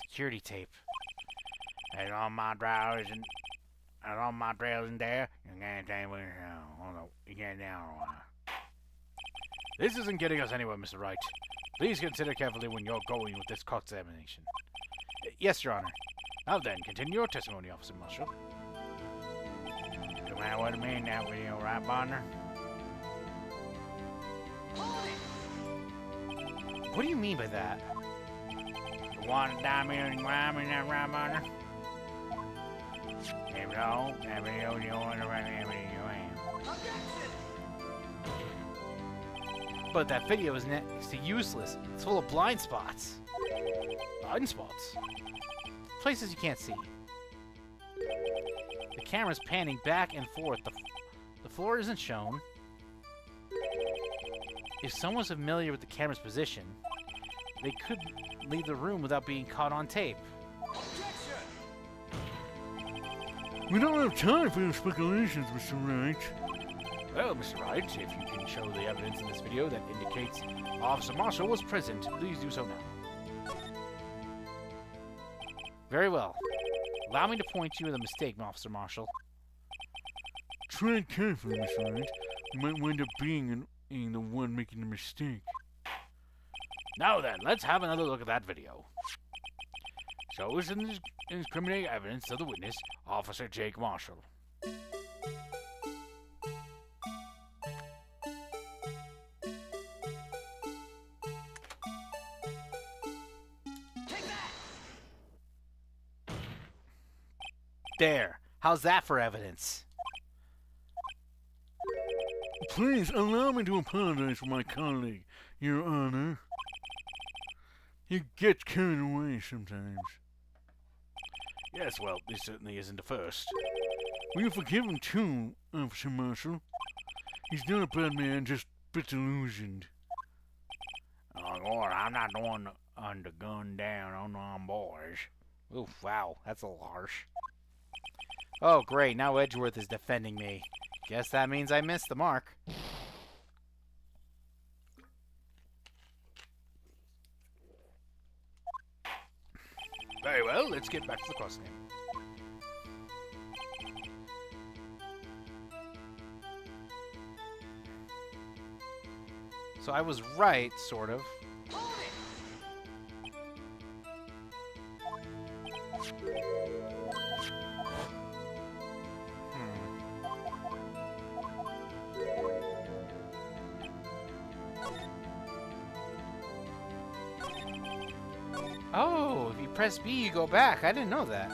Security tape. That's on my drawers and that's on my trails in there. You can't take me down. You can't down one. This isn't getting us anywhere, Mr. Wright. Please consider carefully when you're going with this cross-examination. Yes, Your Honor. Now then, continue your testimony, Officer Marshall. You might want to mean that video, right, partner? What do you mean by that? You want to dive in crime in that, right, partner? If so, that video you want to write everything you am. But that video is next to useless. It's full of blind spots. Blind spots? Places you can't see. The camera's panning back and forth. The floor isn't shown. If someone's familiar with the camera's position, they could leave the room without being caught on tape. We don't have time for your speculations, Mr. Wright. Well, Mr. Wright, if you can show the evidence in this video that indicates Officer Marshall was present, please do so now. Very well. Allow me to point you to the mistake, Officer Marshall. Tread carefully, Mr. Wright. You might wind up being the one making the mistake. Now then, let's have another look at that video. Show us the incriminating evidence of the witness, Officer Jake Marshall. There. How's that for evidence? Please allow me to apologize for my colleague, Your Honor. He gets carried away sometimes. Yes, well, this certainly isn't the first. Will you forgive him too, Officer Marshall? He's not a bad man, just a bit delusioned. Oh, Lord, I'm not the one to gun down unarmed boys. Oof, wow, that's a little harsh. Oh, great, now Edgeworth is defending me. Guess that means I missed the mark. Very well, let's get back to the costume. So I was right, sort of. Oh, if you press B, you go back. I didn't know that.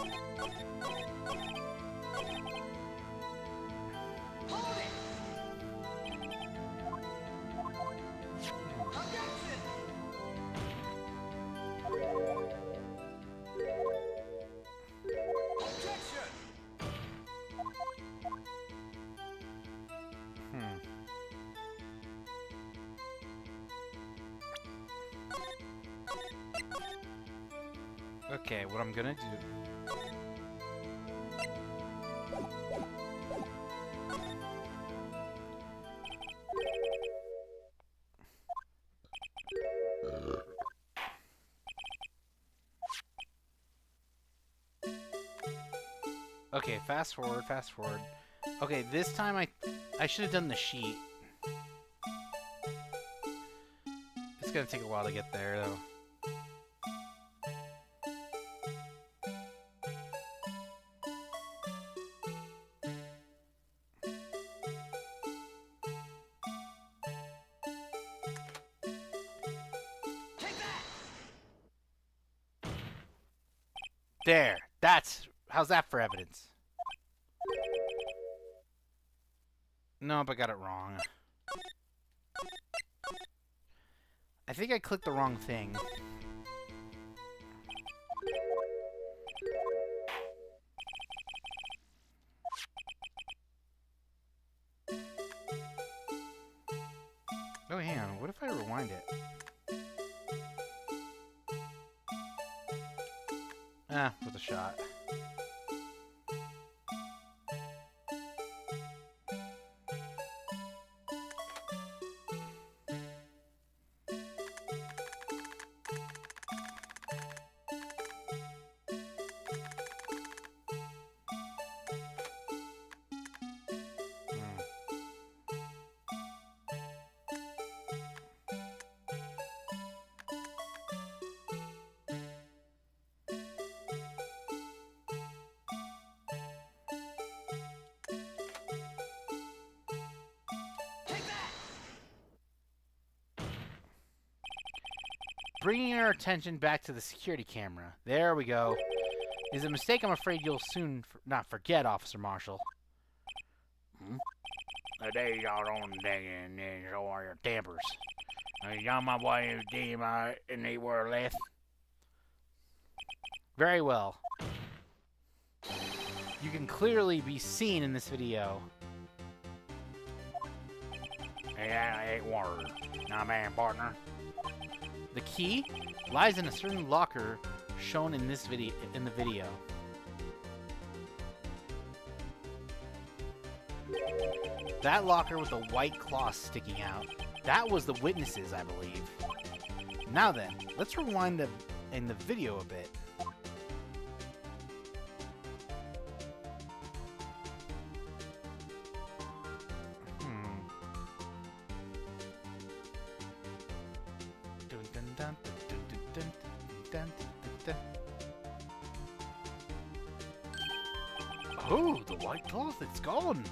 Okay, what I'm gonna do... Okay, fast forward, fast forward. Okay, this time I should have done the sheet. It's gonna take a while to get there, though. There. That's... How's that for evidence? Nope, I got it wrong. I think I clicked the wrong thing. Oh, hang on. What if I rewind it? Ah, with a shot. Bringing our attention back to the security camera. There we go. Is a mistake I'm afraid you'll soon not forget, Officer Marshall. The day y'all don't dig in, and so are your tempers. Y'all my boy who did and they were left. Very well. You can clearly be seen in this video. Yeah, I ain't word. Nah, man, partner. The key lies in a certain locker shown in this video. That locker with the white cloth sticking out, that was the witnesses, I believe. Now then, let's rewind in the video a bit. Oh, the white cloth, it's gone.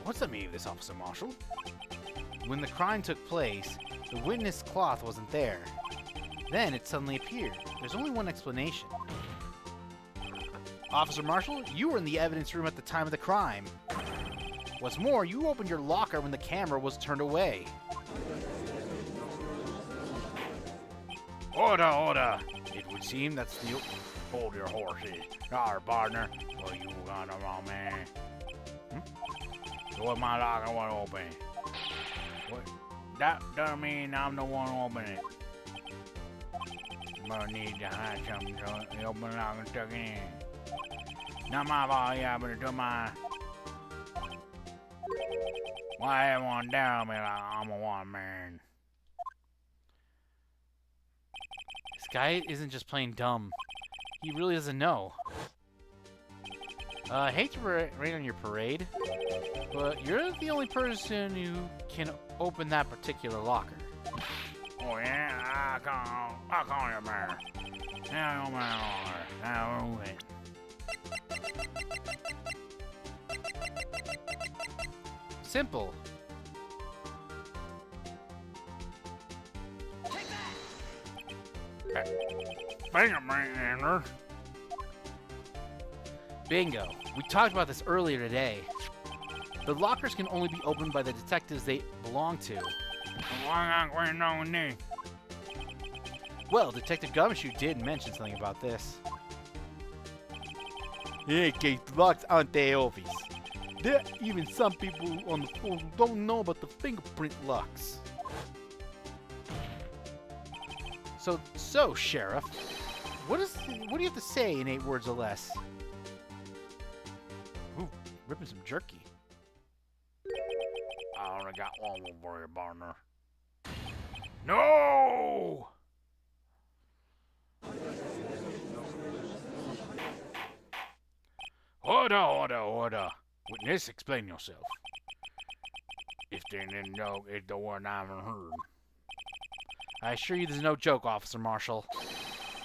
What's that mean, this, Officer Marshall? When the crime took place, the witness cloth wasn't there. Then it suddenly appeared. There's only one explanation. Officer Marshall, you were in the evidence room at the time of the crime. What's more, you opened your locker when the camera was turned away. Order, order. It would seem that's the... Hold your horses. Our partner. Well, you got the wrong man. So what my locker won't open? What? That doesn't mean I'm the one opening it. I'm gonna need to hide something so the open locker and tuck it in. Not my fault, yeah, but it's my... Why everyone down me like I'm a one man? This guy isn't just plain dumb. He really doesn't know. I hate to rain on your parade, but you're the only person who can open that particular locker. Oh yeah, I call you man. Now you man, now move it. Simple. Fingerprint Andrew. Bingo. We talked about this earlier today. The lockers can only be opened by the detectives they belong to. Why not going on me? Well, Detective Gumshoe did mention something about this. Yeah, Kate, the locks aren't their office. There are even some people on the force who don't know about the fingerprint locks. So, Sheriff, what do you have to say in 8 words or less? Ooh, ripping some jerky. I only got one more for you, partner. No! Order. Witness, explain yourself. If they didn't know, it's the one I haven't heard. I assure you there's no joke, Officer Marshall.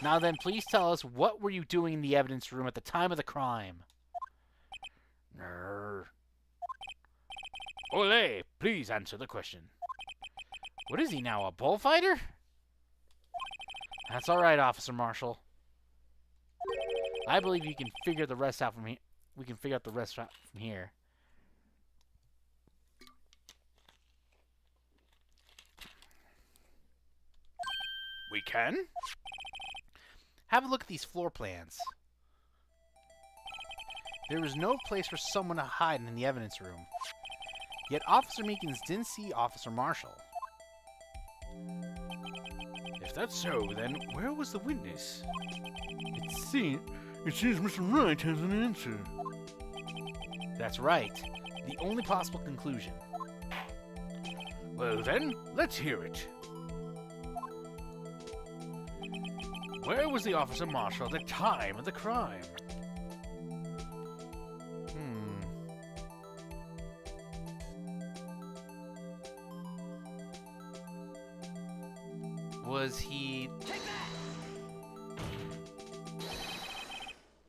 Now then, please tell us, what were you doing in the evidence room at the time of the crime? Ole, please answer the question. What is he now, a bullfighter? That's all right, Officer Marshall. I believe you can figure the rest out from here. We can figure out the rest out from here. We can? Have a look at these floor plans. There was no place for someone to hide in the evidence room. Yet Officer Meekins didn't see Officer Marshall. If that's so, then where was the witness? It seems Mr. Wright has an answer. That's right. The only possible conclusion. Well then, let's hear it. Where was the Officer Marshall at the time of the crime? Was he...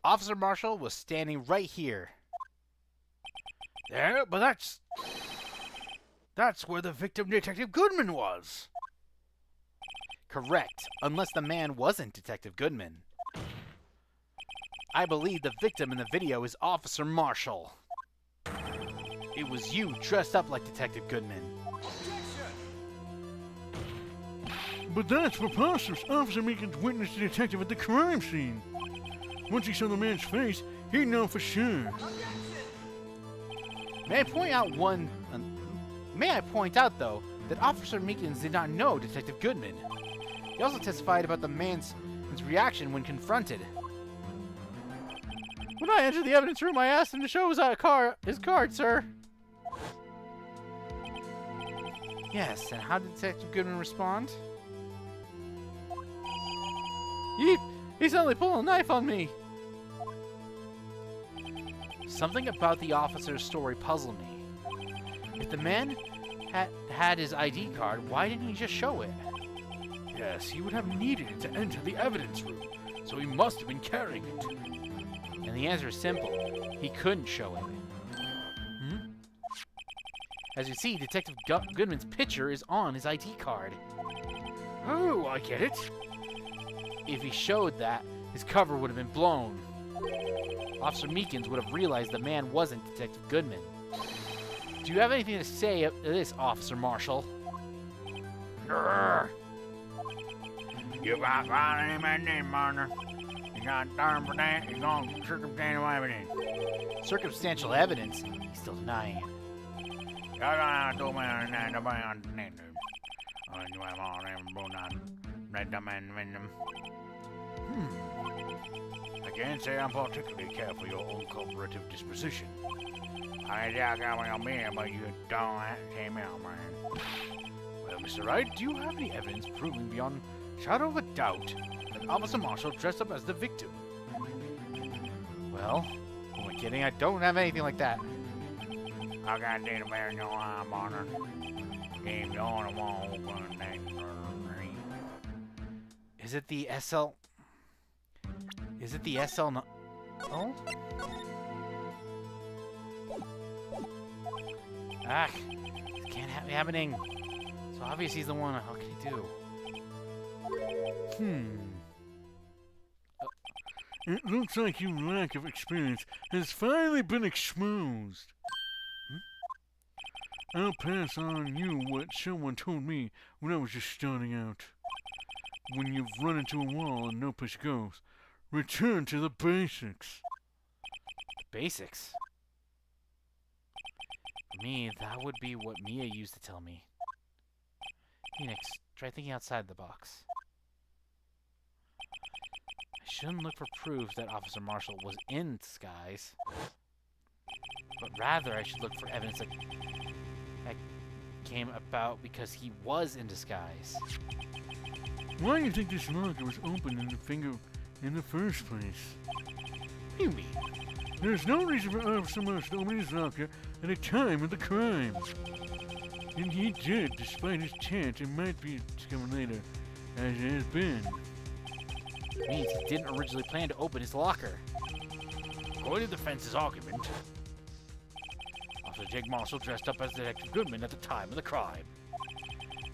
Officer Marshall was standing right here. There, but that's where the victim, Detective Goodman, was. Correct, unless the man wasn't Detective Goodman. I believe the victim in the video is Officer Marshall. It was you dressed up like Detective Goodman. But that's preposterous. Officer Meekins witnessed the detective at the crime scene. Once he saw the man's face, he'd know for sure. May I point out, though, that Officer Meekins did not know Detective Goodman. He also testified about the man's reaction when confronted. When I entered the evidence room, I asked him to show his card, sir. Yes, and how did Detective Goodman respond? He suddenly pulled a knife on me. Something about the officer's story puzzled me. If the man had his ID card, why didn't he just show it? Yes, he would have needed it to enter the evidence room, so he must have been carrying it. And the answer is simple. He couldn't show it. As you see, Detective Goodman's picture is on his ID card. Oh, I get it. If he showed that, his cover would have been blown. Officer Meekins would have realized the man wasn't Detective Goodman. Do you have anything to say to this, Officer Marshall? Grr. You got any man in, partner? You got darn for that? You got circumstantial evidence. Circumstantial evidence? He's still denying it. I told me that nobody understands it. You have all them brown red them and them. I can't say I'm particularly careful your uncooperative disposition. I got one on me, but you don't came out, man. Well, Mr. Wright, do you have any evidence proving beyond shadow of a doubt that Officer Marshall dressed up as the victim? Well, who am I kidding? I don't have anything like that. I got data bearing your eye, partner. Game on the wall, one day. Is it the SL? Is it the SL? No oh? Ah, it can't have happening. So obviously he's the one. What can he do? It looks like your lack of experience has finally been exposed. I'll pass on you what someone told me when I was just starting out. When you've run into a wall and no place goes, return to the basics. Basics? For me, that would be what Mia used to tell me. Phoenix, try thinking outside the box. I shouldn't look for proof that Officer Marshall was in disguise, but rather I should look for evidence that came about because he was in disguise. Why do you think this locker was open in the first place? What do you mean? There's no reason for Officer Marshall to open his locker at the time of the crime. And he did, despite his chance it might be discovered later, as it has been. It means he didn't originally plan to open his locker. According to the defense's argument, Officer Jake Marshall dressed up as Detective Goodman at the time of the crime.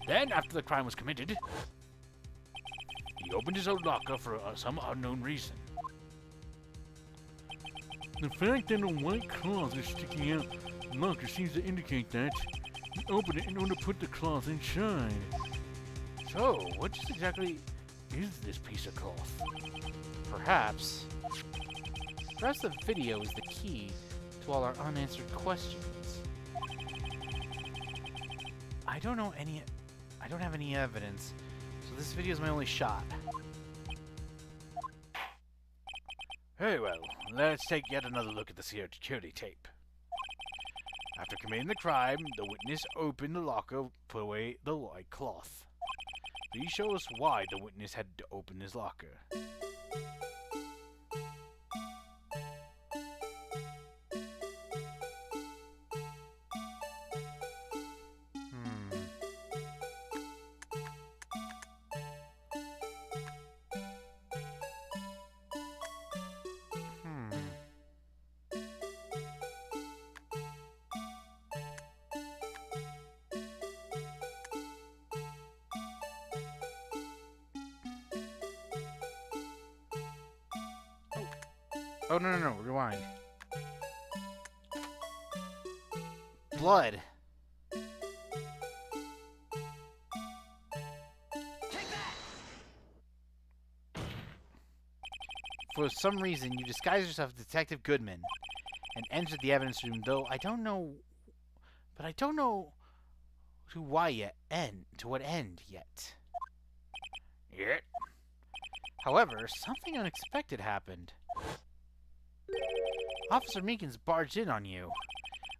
Then, after the crime was committed, he opened his own locker for some unknown reason. The fact that a white cloth is sticking out the locker seems to indicate that he opened it in order to put the cloth inside. So, what exactly is this piece of cloth? Perhaps the video is the key to all our unanswered questions. I don't have any evidence, so this video is my only shot. very well, let's take yet another look at the security tape. After committing the crime, the witness opened the locker, put away the white cloth. Please show us why the witness had to open his locker. Oh, no, rewind. Blood. For some reason, you disguise yourself as Detective Goodman and entered the evidence room, though I don't know to what end yet. Yet? However, something unexpected happened. Officer Meekins barged in on you.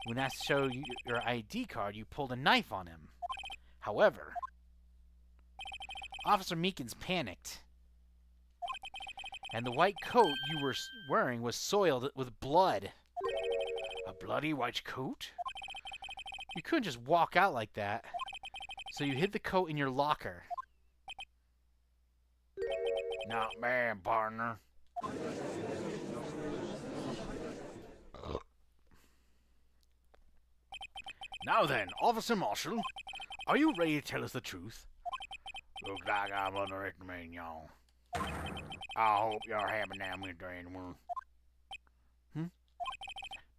When asked to show you your ID card, you pulled a knife on him. However, Officer Meekins panicked, and the white coat you were wearing was soiled with blood. A bloody white coat? You couldn't just walk out like that, so you hid the coat in your locker. Not bad, partner. Now then, Officer Marshall, are you ready to tell us the truth? Looks like I'm underestimating y'all. I hope you're happy now, Mr. Edward.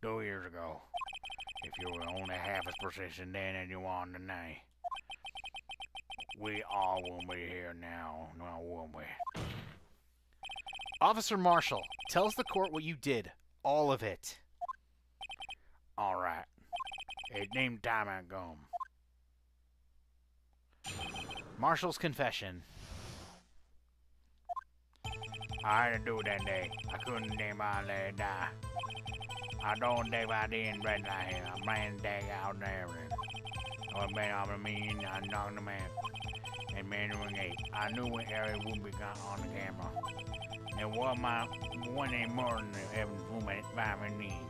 2 years ago. If you were only half as persistent then as you are today, we all will be here now, won't we? Officer Marshall, tell us the court what you did. All of it. All right. It's named time and gum. Marshall's confession. I had to do it that day. I couldn't damn I let it die. I don't think I didn't red light here. I ran the dag out there. I was been on me and I knocked him out. And man doing 8. I knew what area would be got on the camera. It was my one day more than the evidence woman at 5 and need.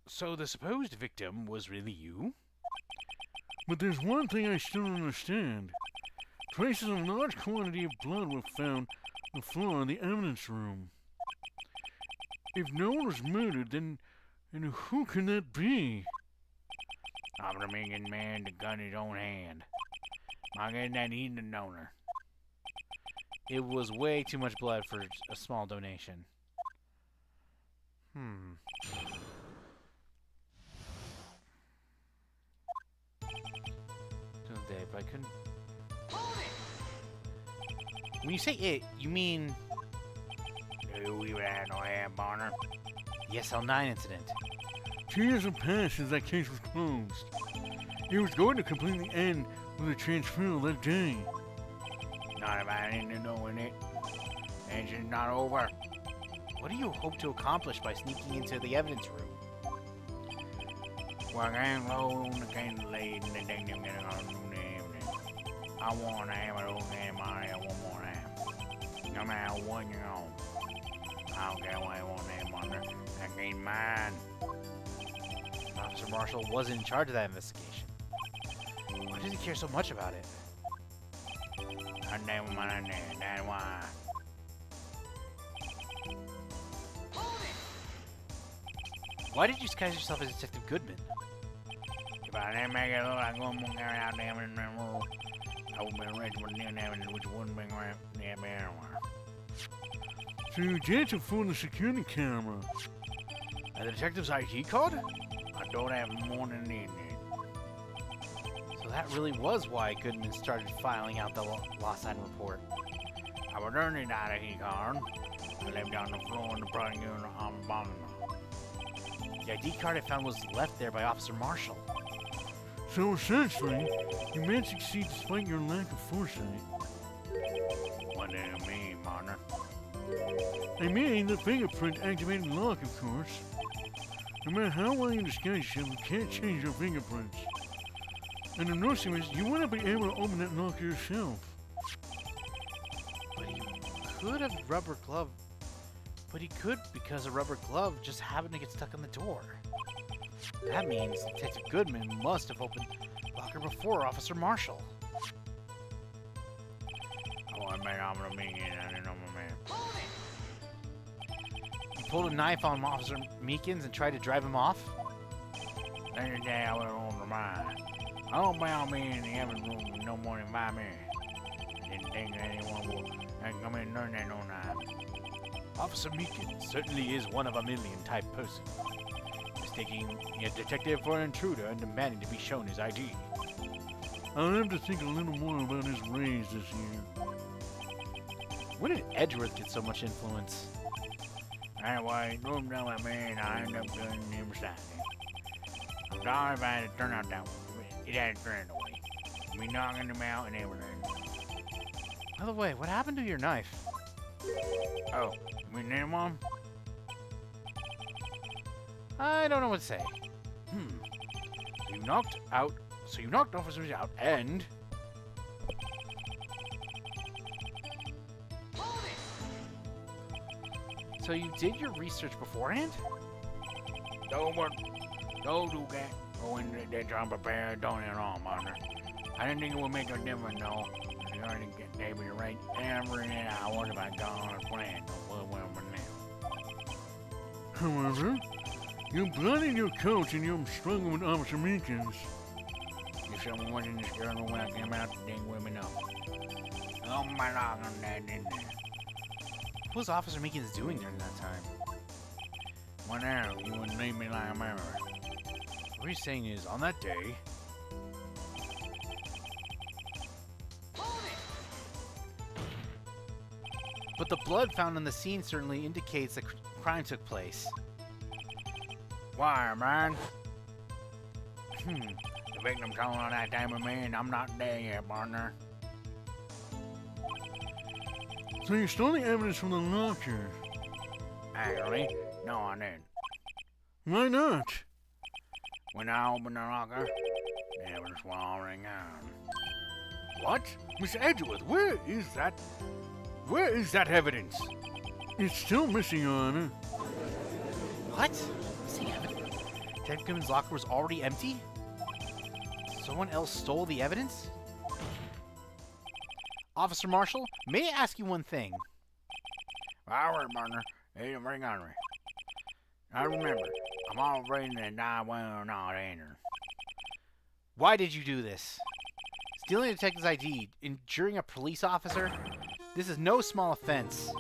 So the supposed victim was really you? But there's one thing I still don't understand. Traces of a large quantity of blood were found on the floor in the evidence room. If no one was murdered, then who can that be? I'm the making man to gun his own hand. I guess that he's the donor. It was way too much blood for a small donation. Dave, I couldn't. When you say it, you mean Do we have no hand, Bonner? the SL9 incident. 2 years have passed since that case was closed. It was going to completely end with a transfer that day. Not if I had anything to do with it. Engine's not over. What do you hope to accomplish by sneaking into the evidence room? Well, I can't load on the candle late and they think they're getting on the evening. I want to have it on my one more time. No matter what you know. I don't care what I want to have under. That ain't mine. Officer Marshall was in charge of that investigation. Why does he care so much about it? I never mind that. That's why. Why did you disguise yourself as Detective Goodman? If I didn't make it look like I'm going to carry out the evidence in the rule, I would be arrested with new evidence which wouldn't be right there anywhere. So you did to phone the security camera. And the detective's ID card? I don't have more than it. So that really was why Goodman started filing out the lost sign report. I returned the ID card. I left it on the floor in the parking unit on the bottom. The ID card I found was left there by Officer Marshall. So essentially, you managed to succeed despite your lack of foresight. What do you mean, Bonner? I mean, the fingerprint activated lock, of course. No matter how well you disguise yourself, you can't change your fingerprints. And the noise is, you wouldn't be able to open that lock yourself. But he could have rubber glove. But he could because a rubber glove just happened to get stuck on the door. That means Detective Goodman must have opened the locker before Officer Marshall. Oh, I made I'm gonna mean it. I didn't know my man. He pulled a knife on Officer Meekins and tried to drive him off. Then the day I went on the mine. I don't bound me in the evidence room with no more than 5 minutes. Didn't think anyone would come in and learn that no time. Officer Meekins certainly is one of a million type person. Mistaking a detective for an intruder and demanding to be shown his ID. I'll have to think a little more about his raise this year. When did Edgeworth get so much influence? Anyway, moving down my man, I ended up doing him beside me. I'm sorry if I had to turn out that way. It had to turn away. We knocking him out and everything. By the way, what happened to your knife? Oh, we need one? I don't know what to say. So you knocked officers out and... So you did your research beforehand? Don't do that. Go in there trying to prepare, don't at all, Mother. I didn't think it would make a difference, though. You already get David right every hour if I got on a plan. Well, now. However, you're blooding your coach and you're struggling with Officer Meekins. If someone was in this journal when I came out, they didn't let me know. Oh my God, on that in there. What was Officer Meekins doing during that time? Well, now, you wouldn't leave me like a murderer. What he's saying is, on that day, but the blood found on the scene certainly indicates the crime took place. Why, man? The victim calling on that damn man, I'm not dead yet, partner. So you stole the evidence from the locker. Actually, no, I didn't. Why not? When I opened the locker, the evidence was already gone. What? Miss Edgeworth, where is that? Where is that evidence? It's still missing, Your Honor. What? Missing evidence? Ted Gibbons' locker was already empty? Someone else stole the evidence? Officer Marshall, may I ask you one thing? All right, partner. He didn't bring on me. Now remember, I'm all ready to die well not enter. Why did you do this? Stealing a detective's ID, injuring a police officer? This is no small offense.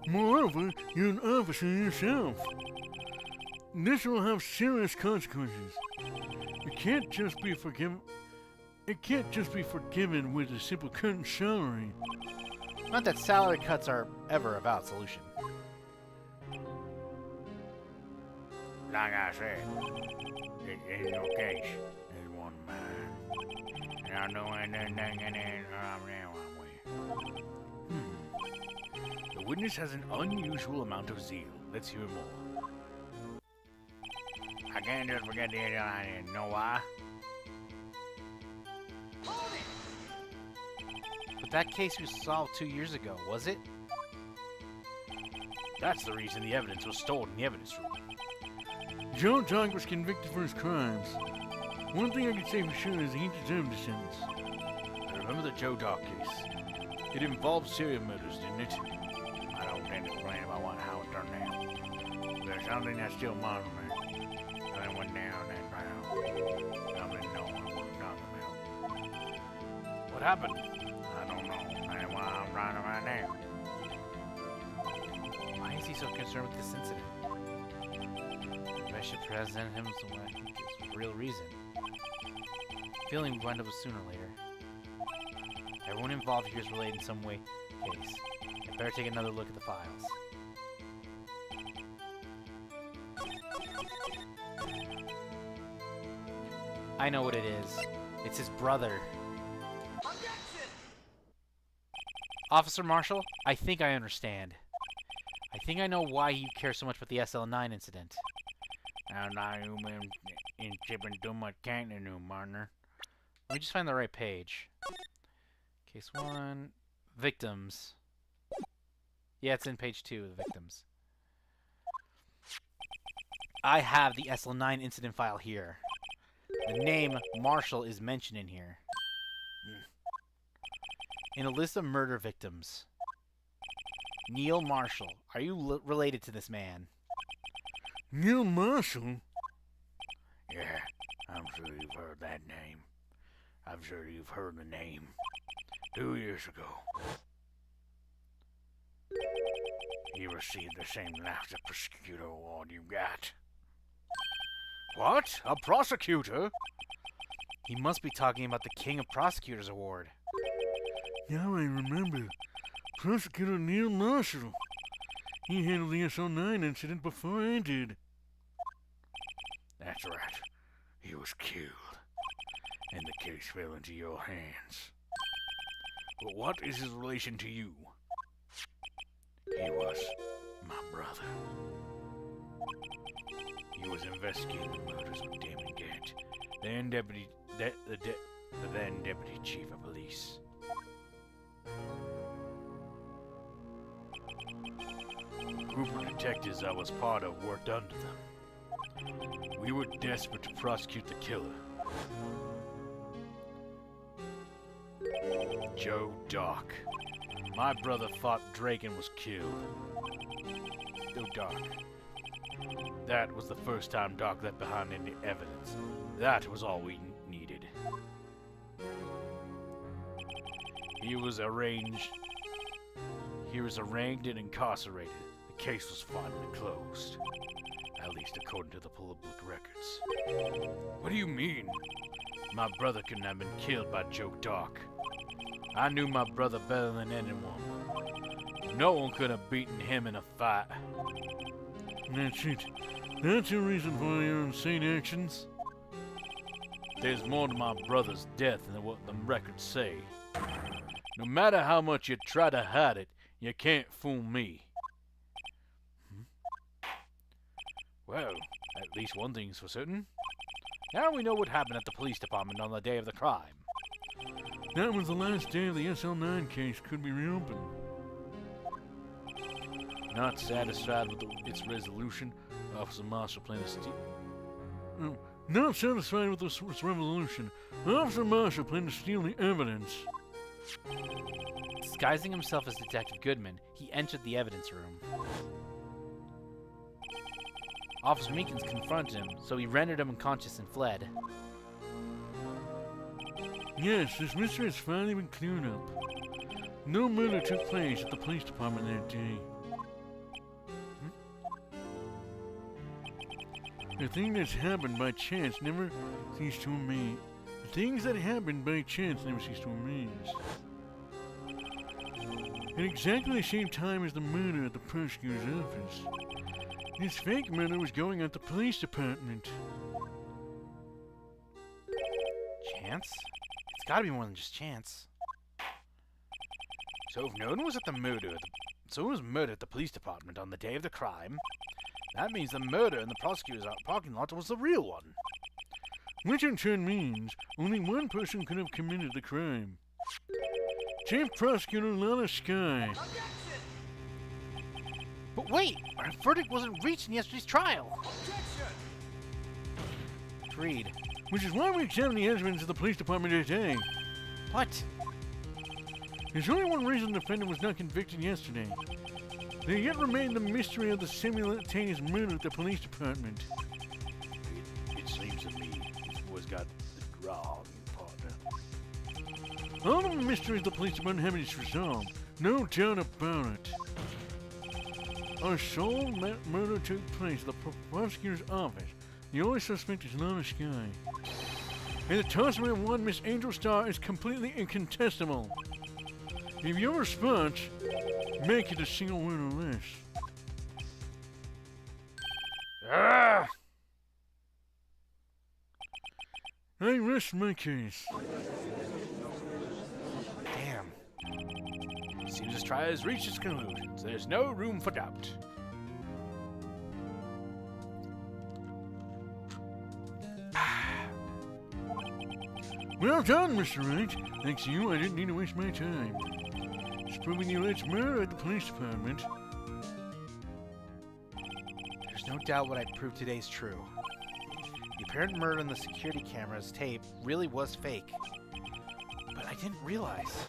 Moreover, you're an officer yourself. This will have serious consequences. It can't just be forgiven. It can't just be forgiven with a simple cut in salary. Not that salary cuts are ever about solution. Like I said, it ain't no case. It's one of mine. And I know ain't nothing in it, I'm there one way. The witness has an unusual amount of zeal. Let's hear more. I can't just forget the idiot I didn't know why. But that case was solved 2 years ago, was it? That's the reason the evidence was stolen in the evidence room. Joe Dog was convicted for his crimes. One thing I can say for sure is he deserved a sentence. I remember the Joe Dog case. It involved serial murders, didn't it? I don't tend to complain about how it turned out. There's something that still bothers me. I went down that round. I didn't know what we were talking about. What happened? I don't know. That's why I'm writing right now. Why is he so concerned with this incident? Maybe I should present him as the one I think is the real reason. Feeling we wind up sooner or later. Everyone involved here is related in some way. Case. I better take another look at the files. I know what it is. It's his brother. Officer Marshall, I think I understand. I think I know why you care so much about the SL9 incident. And now you've been in chipping too much candy, new partner. Let me just find the right page. Case 1. Victims. Yeah, it's in page 2 of the victims. I have the SL9 incident file here. The name Marshall is mentioned in here. In a list of murder victims. Neil Marshall. Are you related to this man? Neil Marshall? Yeah, I'm sure you've heard that name. I'm sure you've heard the name. 2 years ago. He received the same laughter prosecutor award you got. What? A prosecutor? He must be talking about the King of Prosecutors Award. Now I remember. Prosecutor Neil Marshall. He handled the SL9 incident before I did. That's right. He was killed. And the case fell into your hands. But what is his relation to you? He was my brother. He was investigating the murders of Damon Gant, then deputy, the then deputy chief of police. The group of detectives I was part of worked under them. We were desperate to prosecute the killer. Joe Dock. My brother fought Drake and was killed. Joe Dock. That was the first time Doc left behind any evidence. That was all we needed. He was arranged he was arraigned and incarcerated. The case was finally closed. At least according to the public records. What do you mean? My brother couldn't have been killed by Joe Dark. I knew my brother better than anyone. No one could have beaten him in a fight. That's it. That's your reason for your insane actions? There's more to my brother's death than what the records say. No matter how much you try to hide it, you can't fool me. Well, at least one thing's for certain. Now we know what happened at the police department on the day of the crime. That was the last day of the SL9 case could be reopened. Not satisfied with its resolution, Officer Marshall planned to steal. No, not satisfied with this revolution, Officer Marshall planned to steal the evidence. Disguising himself as Detective Goodman, he entered the evidence room. Officer Meekins confronted him, so he rendered him unconscious and fled. Yes, this mystery has finally been cleared up. No murder took place at the police department that day. The thing that's happened by chance never cease to amaze. The things that happen by chance never cease to amaze. At exactly the same time as the murder at the prosecutor's office, this fake murder was going at the police department. Chance? It's gotta be more than just chance. So if no one was at the murder, someone was murdered at the police department on the day of the crime, that means the murder in the prosecutor's parking lot was the real one. Which in turn means only one person could have committed the crime. Chief Prosecutor Lana Sky. But wait! Our verdict wasn't reached in yesterday's trial! Agreed. Which is why we examined the evidence of the police department today. What? There's only one reason the defendant was not convicted yesterday. There yet remained the mystery of the simultaneous murder at the police department. It seems to me this boy's got the wrong partner. All of the mysteries the police department have is resolved. No doubt about it. Our sole murder took place at the prosecutor's office. The only suspect is Lana Sky. And the toss-up of one Miss Angel Star is completely incontestable. If your response, make it a single word or less. Ah! I rest my case. Damn. Seems this trial has reached its conclusion, so there's no room for doubt. Well done, Mr. Wright. Thanks to you, I didn't need to waste my time. It's proving you let's murder at the police department. There's no doubt what I proved today is true. The apparent murder on the security camera's tape really was fake. But I didn't realize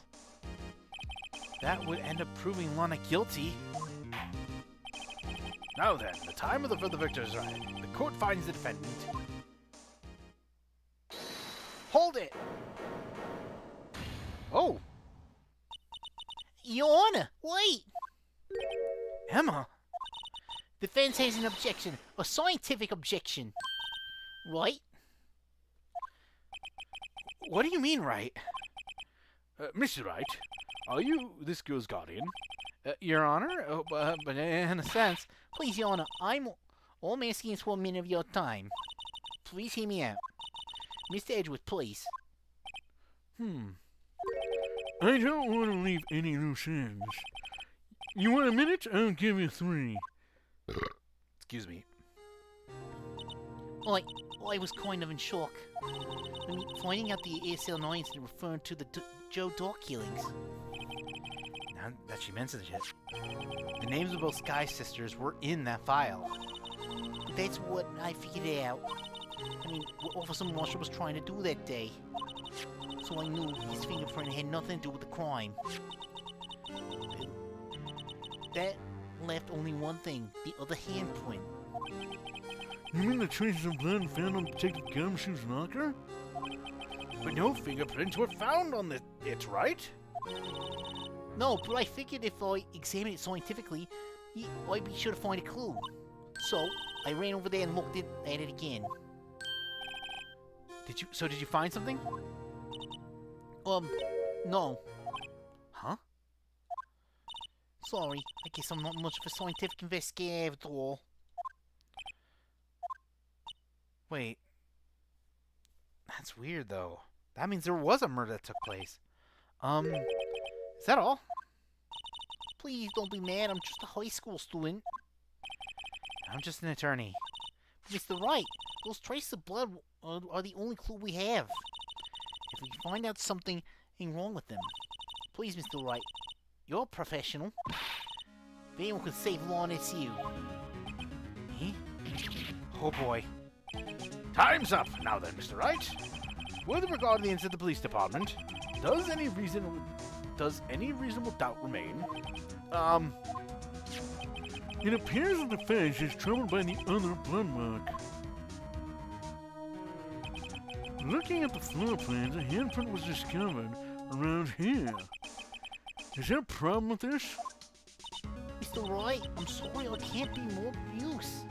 that would end up proving Lana guilty. Now then, the time of for the victor is right. The court finds the defendant. Hold it! Oh! Your Honor, wait! Emma! Defense has an objection, a scientific objection. Right? What do you mean, right? Mr. Wright, are you this girl's guardian? Your Honor? But in a sense... Please, Your Honor, all I'm asking is for a minute of your time. Please hear me out. Mr. Edgeworth, please. I don't want to leave any loose ends. You want a minute? I'll give you 3. Excuse me. I was kind of in shock. I mean, finding out the ASL9 incident referring to the Joe Dark killings. Now that she mentions it, the names of both Sky sisters were in that file. That's what I figured out. I mean, what Officer Marshall was trying to do that day. So I knew his fingerprint had nothing to do with the crime. That left only one thing, the other handprint. You mean the traces of blood found on Detective Gumshoe's locker? But no fingerprints were found on it, right? No, but I figured if I examined it scientifically, I'd be sure to find a clue. So, I ran over there and looked at it again. Did you find something? No. Huh? Sorry, I guess I'm not much of a scientific investigator at all. Wait. That's weird, though. That means there was a murder that took place. Is that all? Please don't be mad, I'm just a high school student. I'm just an attorney. Mr. Wright, those traces of blood are the only clue we have. If we find out something wrong with them, please, Mr. Wright, you're a professional. If anyone can save Lon, it's you. Me? Oh boy. Time's up now then, Mr. Wright. With regard to the incident at the police department, does any reasonable doubt remain? It appears that the face is troubled by the other blood mark. Looking at the floor plans, a handprint was discovered around here. Is there a problem with this? Mr. Wright, I'm sorry I can't be more use.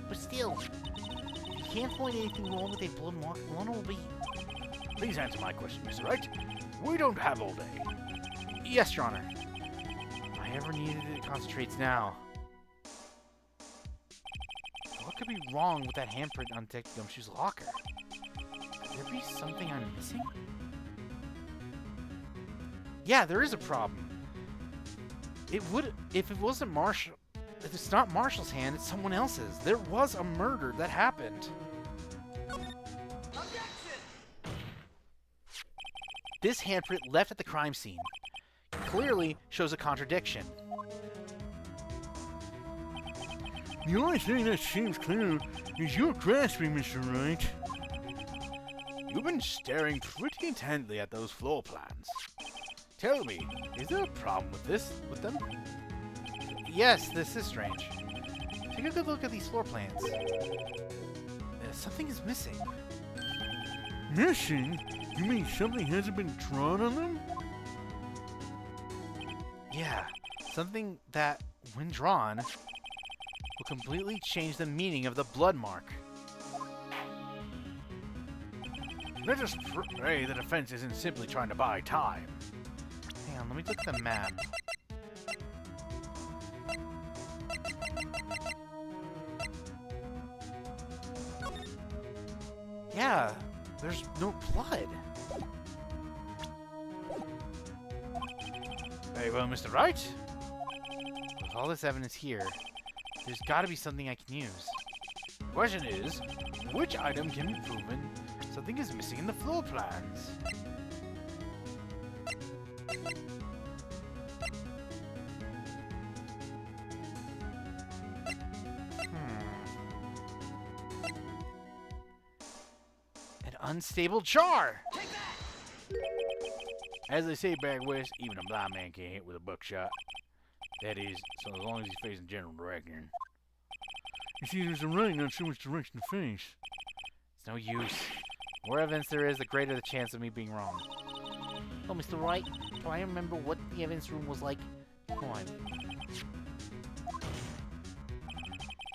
But still, if you can't find anything wrong with a blood mark, Lon will be... Please answer my question, Mr. Wright. We don't have all day. Yes, Your Honor. If I ever needed it, it concentrates now. What could be wrong with that handprint on Detective Gumshoe's locker? Could there be something I'm missing? Yeah, there is a problem. It would, if it wasn't Marshall, if it's not Marshall's hand, it's someone else's. There was a murder that happened. This handprint left at the crime scene clearly shows a contradiction. The only thing that seems clear is your grasping, Mr. Wright. You've been staring pretty intently at those floor plans. Tell me, is there a problem with them? Yes, this is strange. Take a good look at these floor plans. Something is missing. Missing? You mean something hasn't been drawn on them? Yeah, something that, when drawn, will completely change the meaning of the blood mark. Let us pray the defense isn't simply trying to buy time. Hang on, let me look at the map. Yeah, there's no blood. Very well, Mr. Wright. With all this evidence here, there's got to be something I can use. The question is, which item can be proven something is missing in the floor plans? An unstable jar! As they say back west, even a blind man can't hit with a buckshot. That is, so as long as he's facing general direction. You see, there's a right, not so much direction to face. It's no use. The more evidence there is, the greater the chance of me being wrong. Oh, Mr. Wright, do I remember what the evidence room was like? Come on.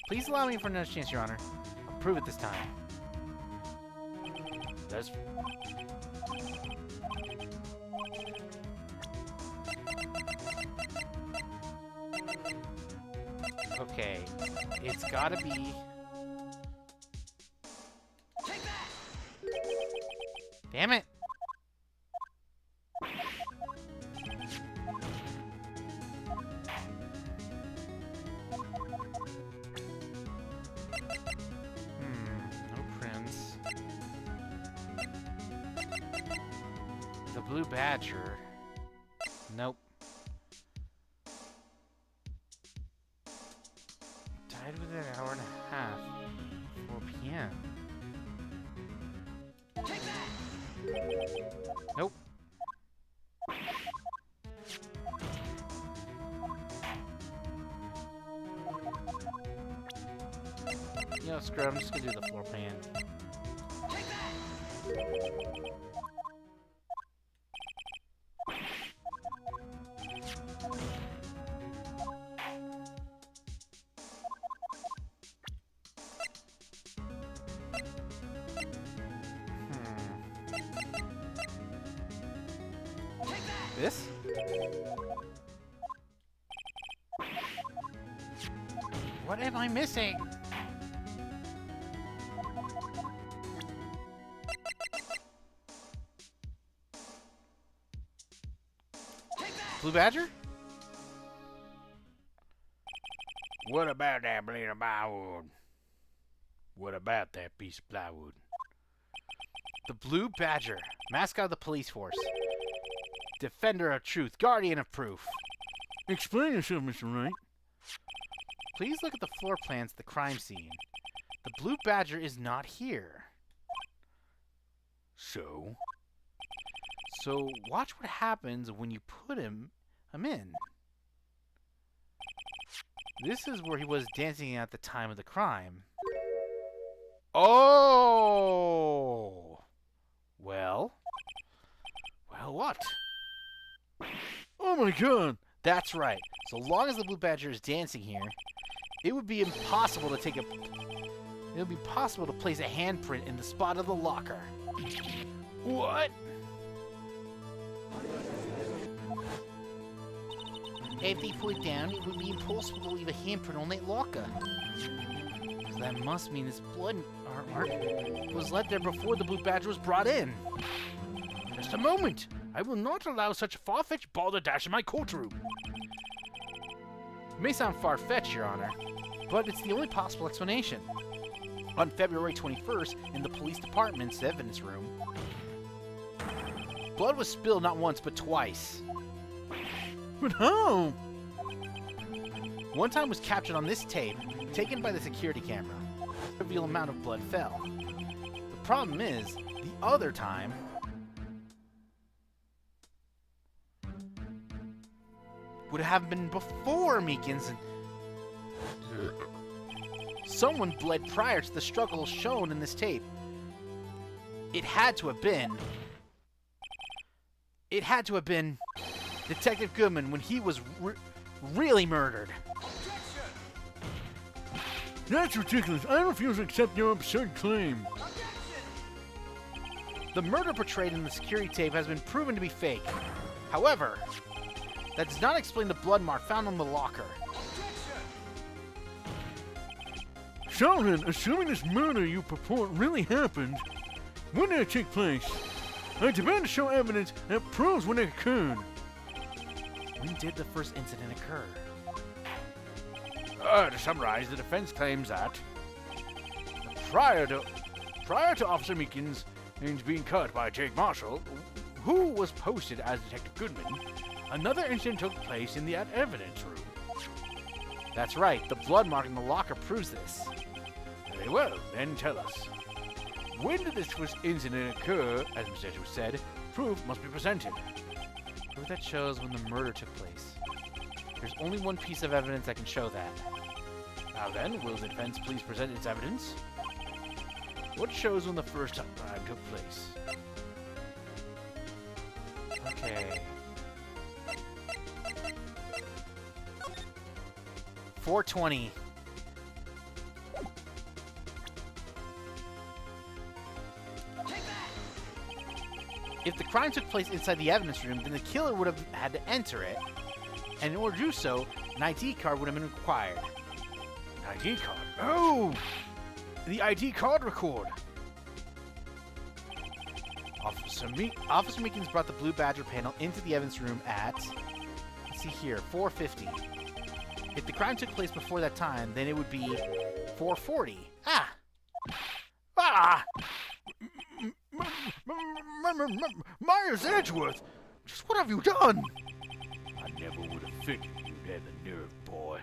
Please allow me for another chance, Your Honor. I'll prove it this time. That's... Okay, it's gotta be... Damn it! No prints. The Blue Badger. Nope. Died within an hour and a half. 4 p.m. Nope. You know, screw it, I'm just gonna do the floor plan. This? What am I missing? Blue Badger? What about that blade of plywood? What about that piece of plywood? The Blue Badger, mascot of the police force. Defender of truth, guardian of proof. Explain yourself, Mr. Wright. Please look at the floor plans of the crime scene. The Blue Badger is not here. So? So watch what happens when you put him in. This is where he was dancing at the time of the crime. Oh! Well? Well, what? Oh my god! That's right. So long as the Blue Badger is dancing here, it would be impossible to take a... It would be possible to place a handprint in the spot of the locker. What? 50 foot down, it would be impossible to leave a handprint on that locker. So that must mean his blood artwork was left there before the Blue Badger was brought in. Just a moment. I will not allow such far-fetched balderdash in my courtroom. It may sound far-fetched, Your Honor, but it's the only possible explanation. On February 21st, in the police department's evidence room, blood was spilled not once but twice. But how? One time was captured on this tape, taken by the security camera. The real amount of blood fell. The problem is, the other time would have been before Meekins and someone bled prior to the struggle shown in this tape. It had to have been Detective Goodman when he was really murdered. That's ridiculous. I refuse to accept your absurd claim. The murder portrayed in the security tape has been proven to be fake. However, that does not explain the blood mark found on the locker. So then, assuming this murder you purport really happened, when did it take place? I demand to show evidence that proves when it occurred. When did the first incident occur? To summarize, the defense claims that prior to Officer Meekins being cut by Jake Marshall, who was posted as Detective Goodman, another incident took place in the evidence room. That's right, the blood mark in the locker proves this. Very well, then tell us. When did this first incident occur? As Mr. Edgeworth said, proof must be presented. Proof that shows when the murder took place. There's only one piece of evidence that can show that. Now then, will the defense please present its evidence? What shows when the first crime took place? Okay. 420. If the crime took place inside the evidence room, then the killer would have had to enter it, and in order to do so, an ID card would have been required. An ID card? Oh! The ID card record! Officer Meekins brought the Blue Badger panel into the evidence room at, let's see here, 4:50. If the crime took place before that time, then it would be 4:40. Ah! Myers Edgeworth! Just what have you done? I never would have figured you'd have the nerve, boy.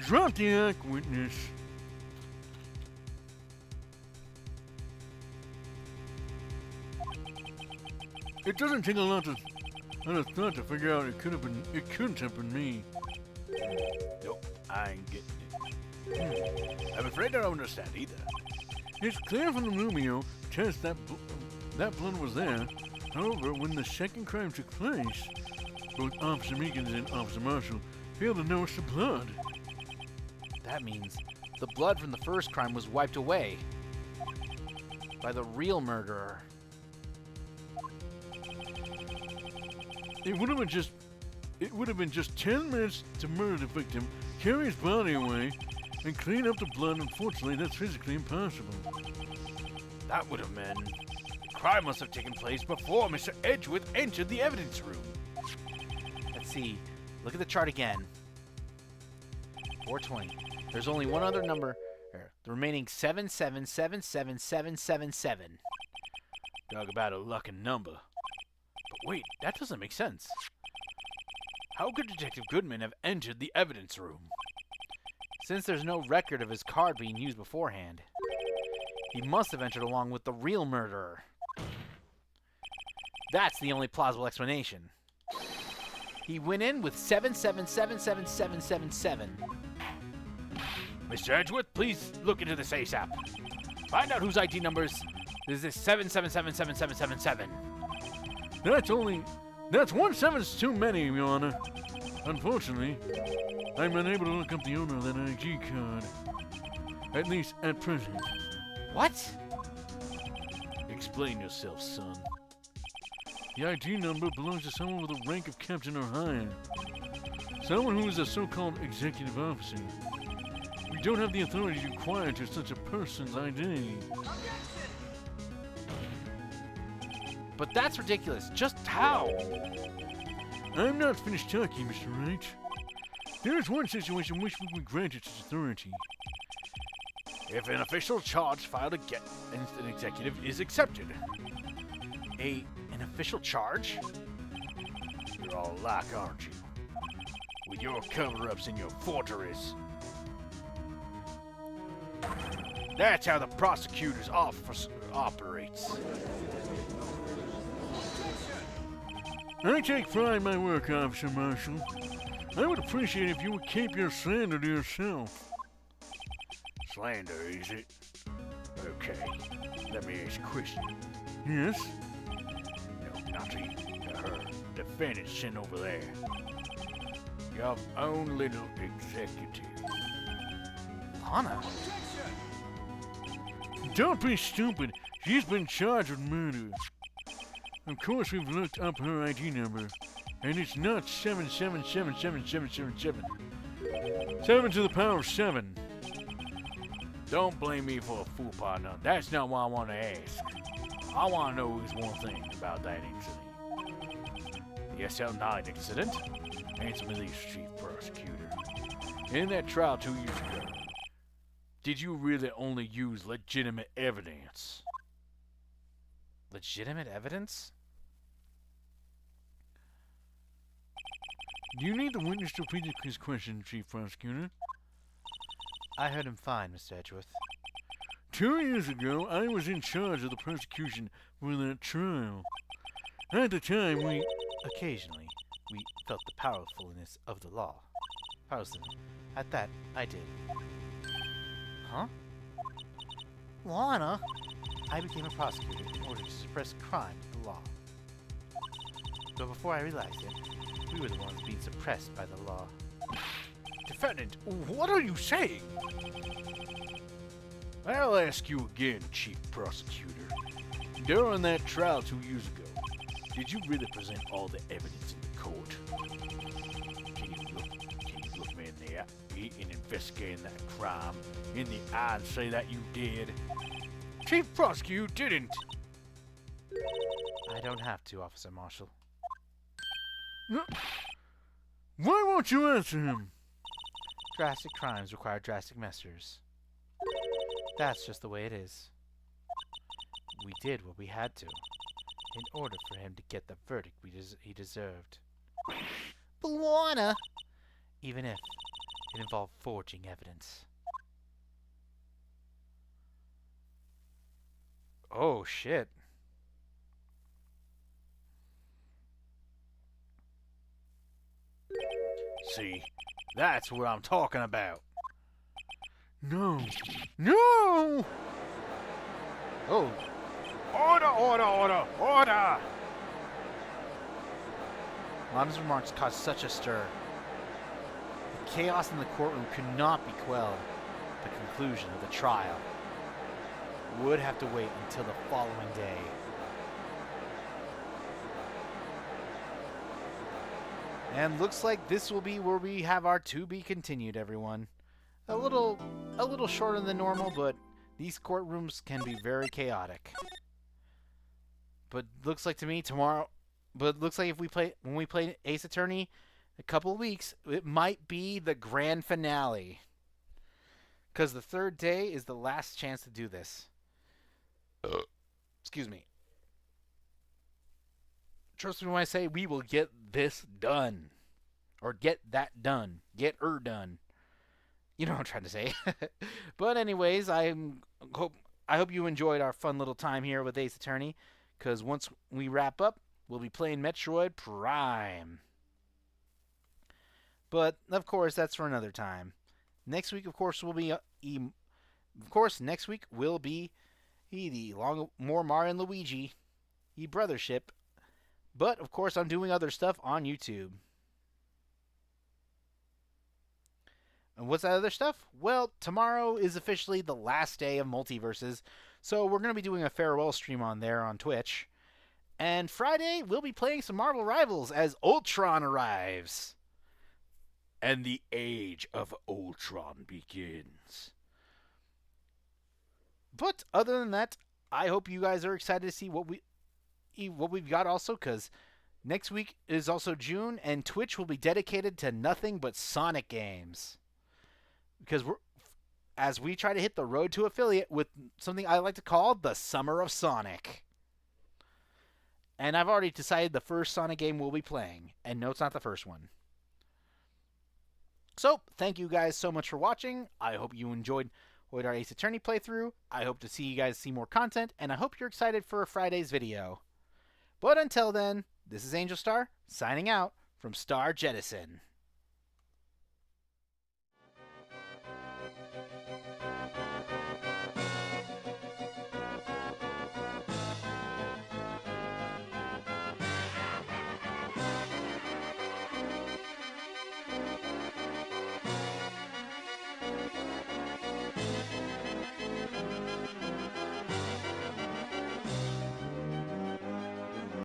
Drop the act, witness. It doesn't take a lot of thought to figure out it couldn't have been me. Nope, I ain't getting it. I'm afraid I don't understand either. It's clear from the Lumio test that blood was there. However, when the second crime took place, both Officer Meekins and Officer Marshall failed to notice the blood. That means the blood from the first crime was wiped away by the real murderer. It would have been just 10 minutes to murder the victim, carry his body away, and clean up the blood. Unfortunately, that's physically impossible. That would have meant the crime must have taken place before Mr. Edgeworth entered the evidence room. Let's see. Look at the chart again. 420. There's only one other number. The remaining 7777777. Talk about a lucky number. But wait, that doesn't make sense. How could Detective Goodman have entered the evidence room? Since there's no record of his card being used beforehand, he must have entered along with the real murderer. That's the only plausible explanation. He went in with 7777777. Mr. Edgeworth, please look into this ASAP. Find out whose ID numbers is this 7777777. That's one seven's too many, Your Honor. Unfortunately, I'm unable to look up the owner of that ID card. At least at present. What? Explain yourself, son. The ID number belongs to someone with the rank of captain or higher. Someone who is a so-called executive officer. We don't have the authority to inquire into such a person's ID. But that's ridiculous. Just how? I'm not finished talking, Mr. Wright. There is one situation in which we would grant such authority. If an official charge filed against an executive is accepted. An official charge? You're all alike, aren't you? With your cover-ups and your forgeries. That's how the prosecutor's office operates. I take pride in my work, Officer Marshall. I would appreciate if you would keep your slander to yourself. Slander, is it? Okay. Let me ask a question. Yes? No, not to her. Defendant sitting over there. Your own little executive. Lana? Don't be stupid. She's been charged with murder. Of course, we've looked up her ID number, and it's not 7777777. 7 to the power of 7. Don't blame me for a fool partner. That's not what I want to ask. I want to know is one thing about that incident. The SL9 incident? Answer me this, Chief Prosecutor. In that trial 2 years ago, did you really only use legitimate evidence? Legitimate evidence? Do you need the witness to repeat his question, Chief Prosecutor? I heard him fine, Mr. Edgeworth. 2 years ago, I was in charge of the prosecution for that trial. At the time, Occasionally, we felt the powerfulness of the law. Personally, at that, I did. Huh? Lana? I became a prosecutor in order to suppress crime with the law. But before I realized it, we were the ones being suppressed by the law. Defendant, what are you saying? I'll ask you again, Chief Prosecutor. During that trial 2 years ago, did you really present all the evidence in the court? Can you look me in the eye in investigating that crime in the eye and say that you did? Chief Prosecutor, you didn't. I don't have to, Officer Marshall. Why won't you answer him? Drastic crimes require drastic measures. That's just the way it is. We did what we had to, in order for him to get the verdict he deserved. But Lana! Even if it involved forging evidence. Oh, shit. See, that's what I'm talking about. No. No! Oh, Order, order, order, order! Lana's remarks caused such a stir. The chaos in the courtroom could not be quelled. The conclusion of the trial would have to wait until the following day. And looks like this will be where we have our to be continued, everyone. A little shorter than normal, but these courtrooms can be very chaotic. But looks like to me tomorrow, but looks like when we play Ace Attorney a couple of weeks, it might be the grand finale. Because the third day is the last chance to do this. Excuse me. Trust me when I say we will get this done. Or get that done. Get her done. You know what I'm trying to say. But anyways, I hope you enjoyed our fun little time here with Ace Attorney. Because once we wrap up, we'll be playing Metroid Prime. But, of course, that's for another time. Next week, of course, will be next week will be the more Mario and Luigi, brothership. But of course, I'm doing other stuff on YouTube. And what's that other stuff? Well, tomorrow is officially the last day of Multiverses, so we're going to be doing a farewell stream on there on Twitch. And Friday, we'll be playing some Marvel Rivals as Ultron arrives. And the age of Ultron begins. But other than that, I hope you guys are excited to see what we've got also, because next week is also June, and Twitch will be dedicated to nothing but Sonic games. Because as we try to hit the road to affiliate with something I like to call the Summer of Sonic. And I've already decided the first Sonic game we'll be playing, and no, it's not the first one. So, thank you guys so much for watching. I hope you enjoyed our Ace Attorney playthrough. I hope to see you guys see more content, and I hope you're excited for Friday's video. But until then, this is Angel Star, signing out from Star Jettison.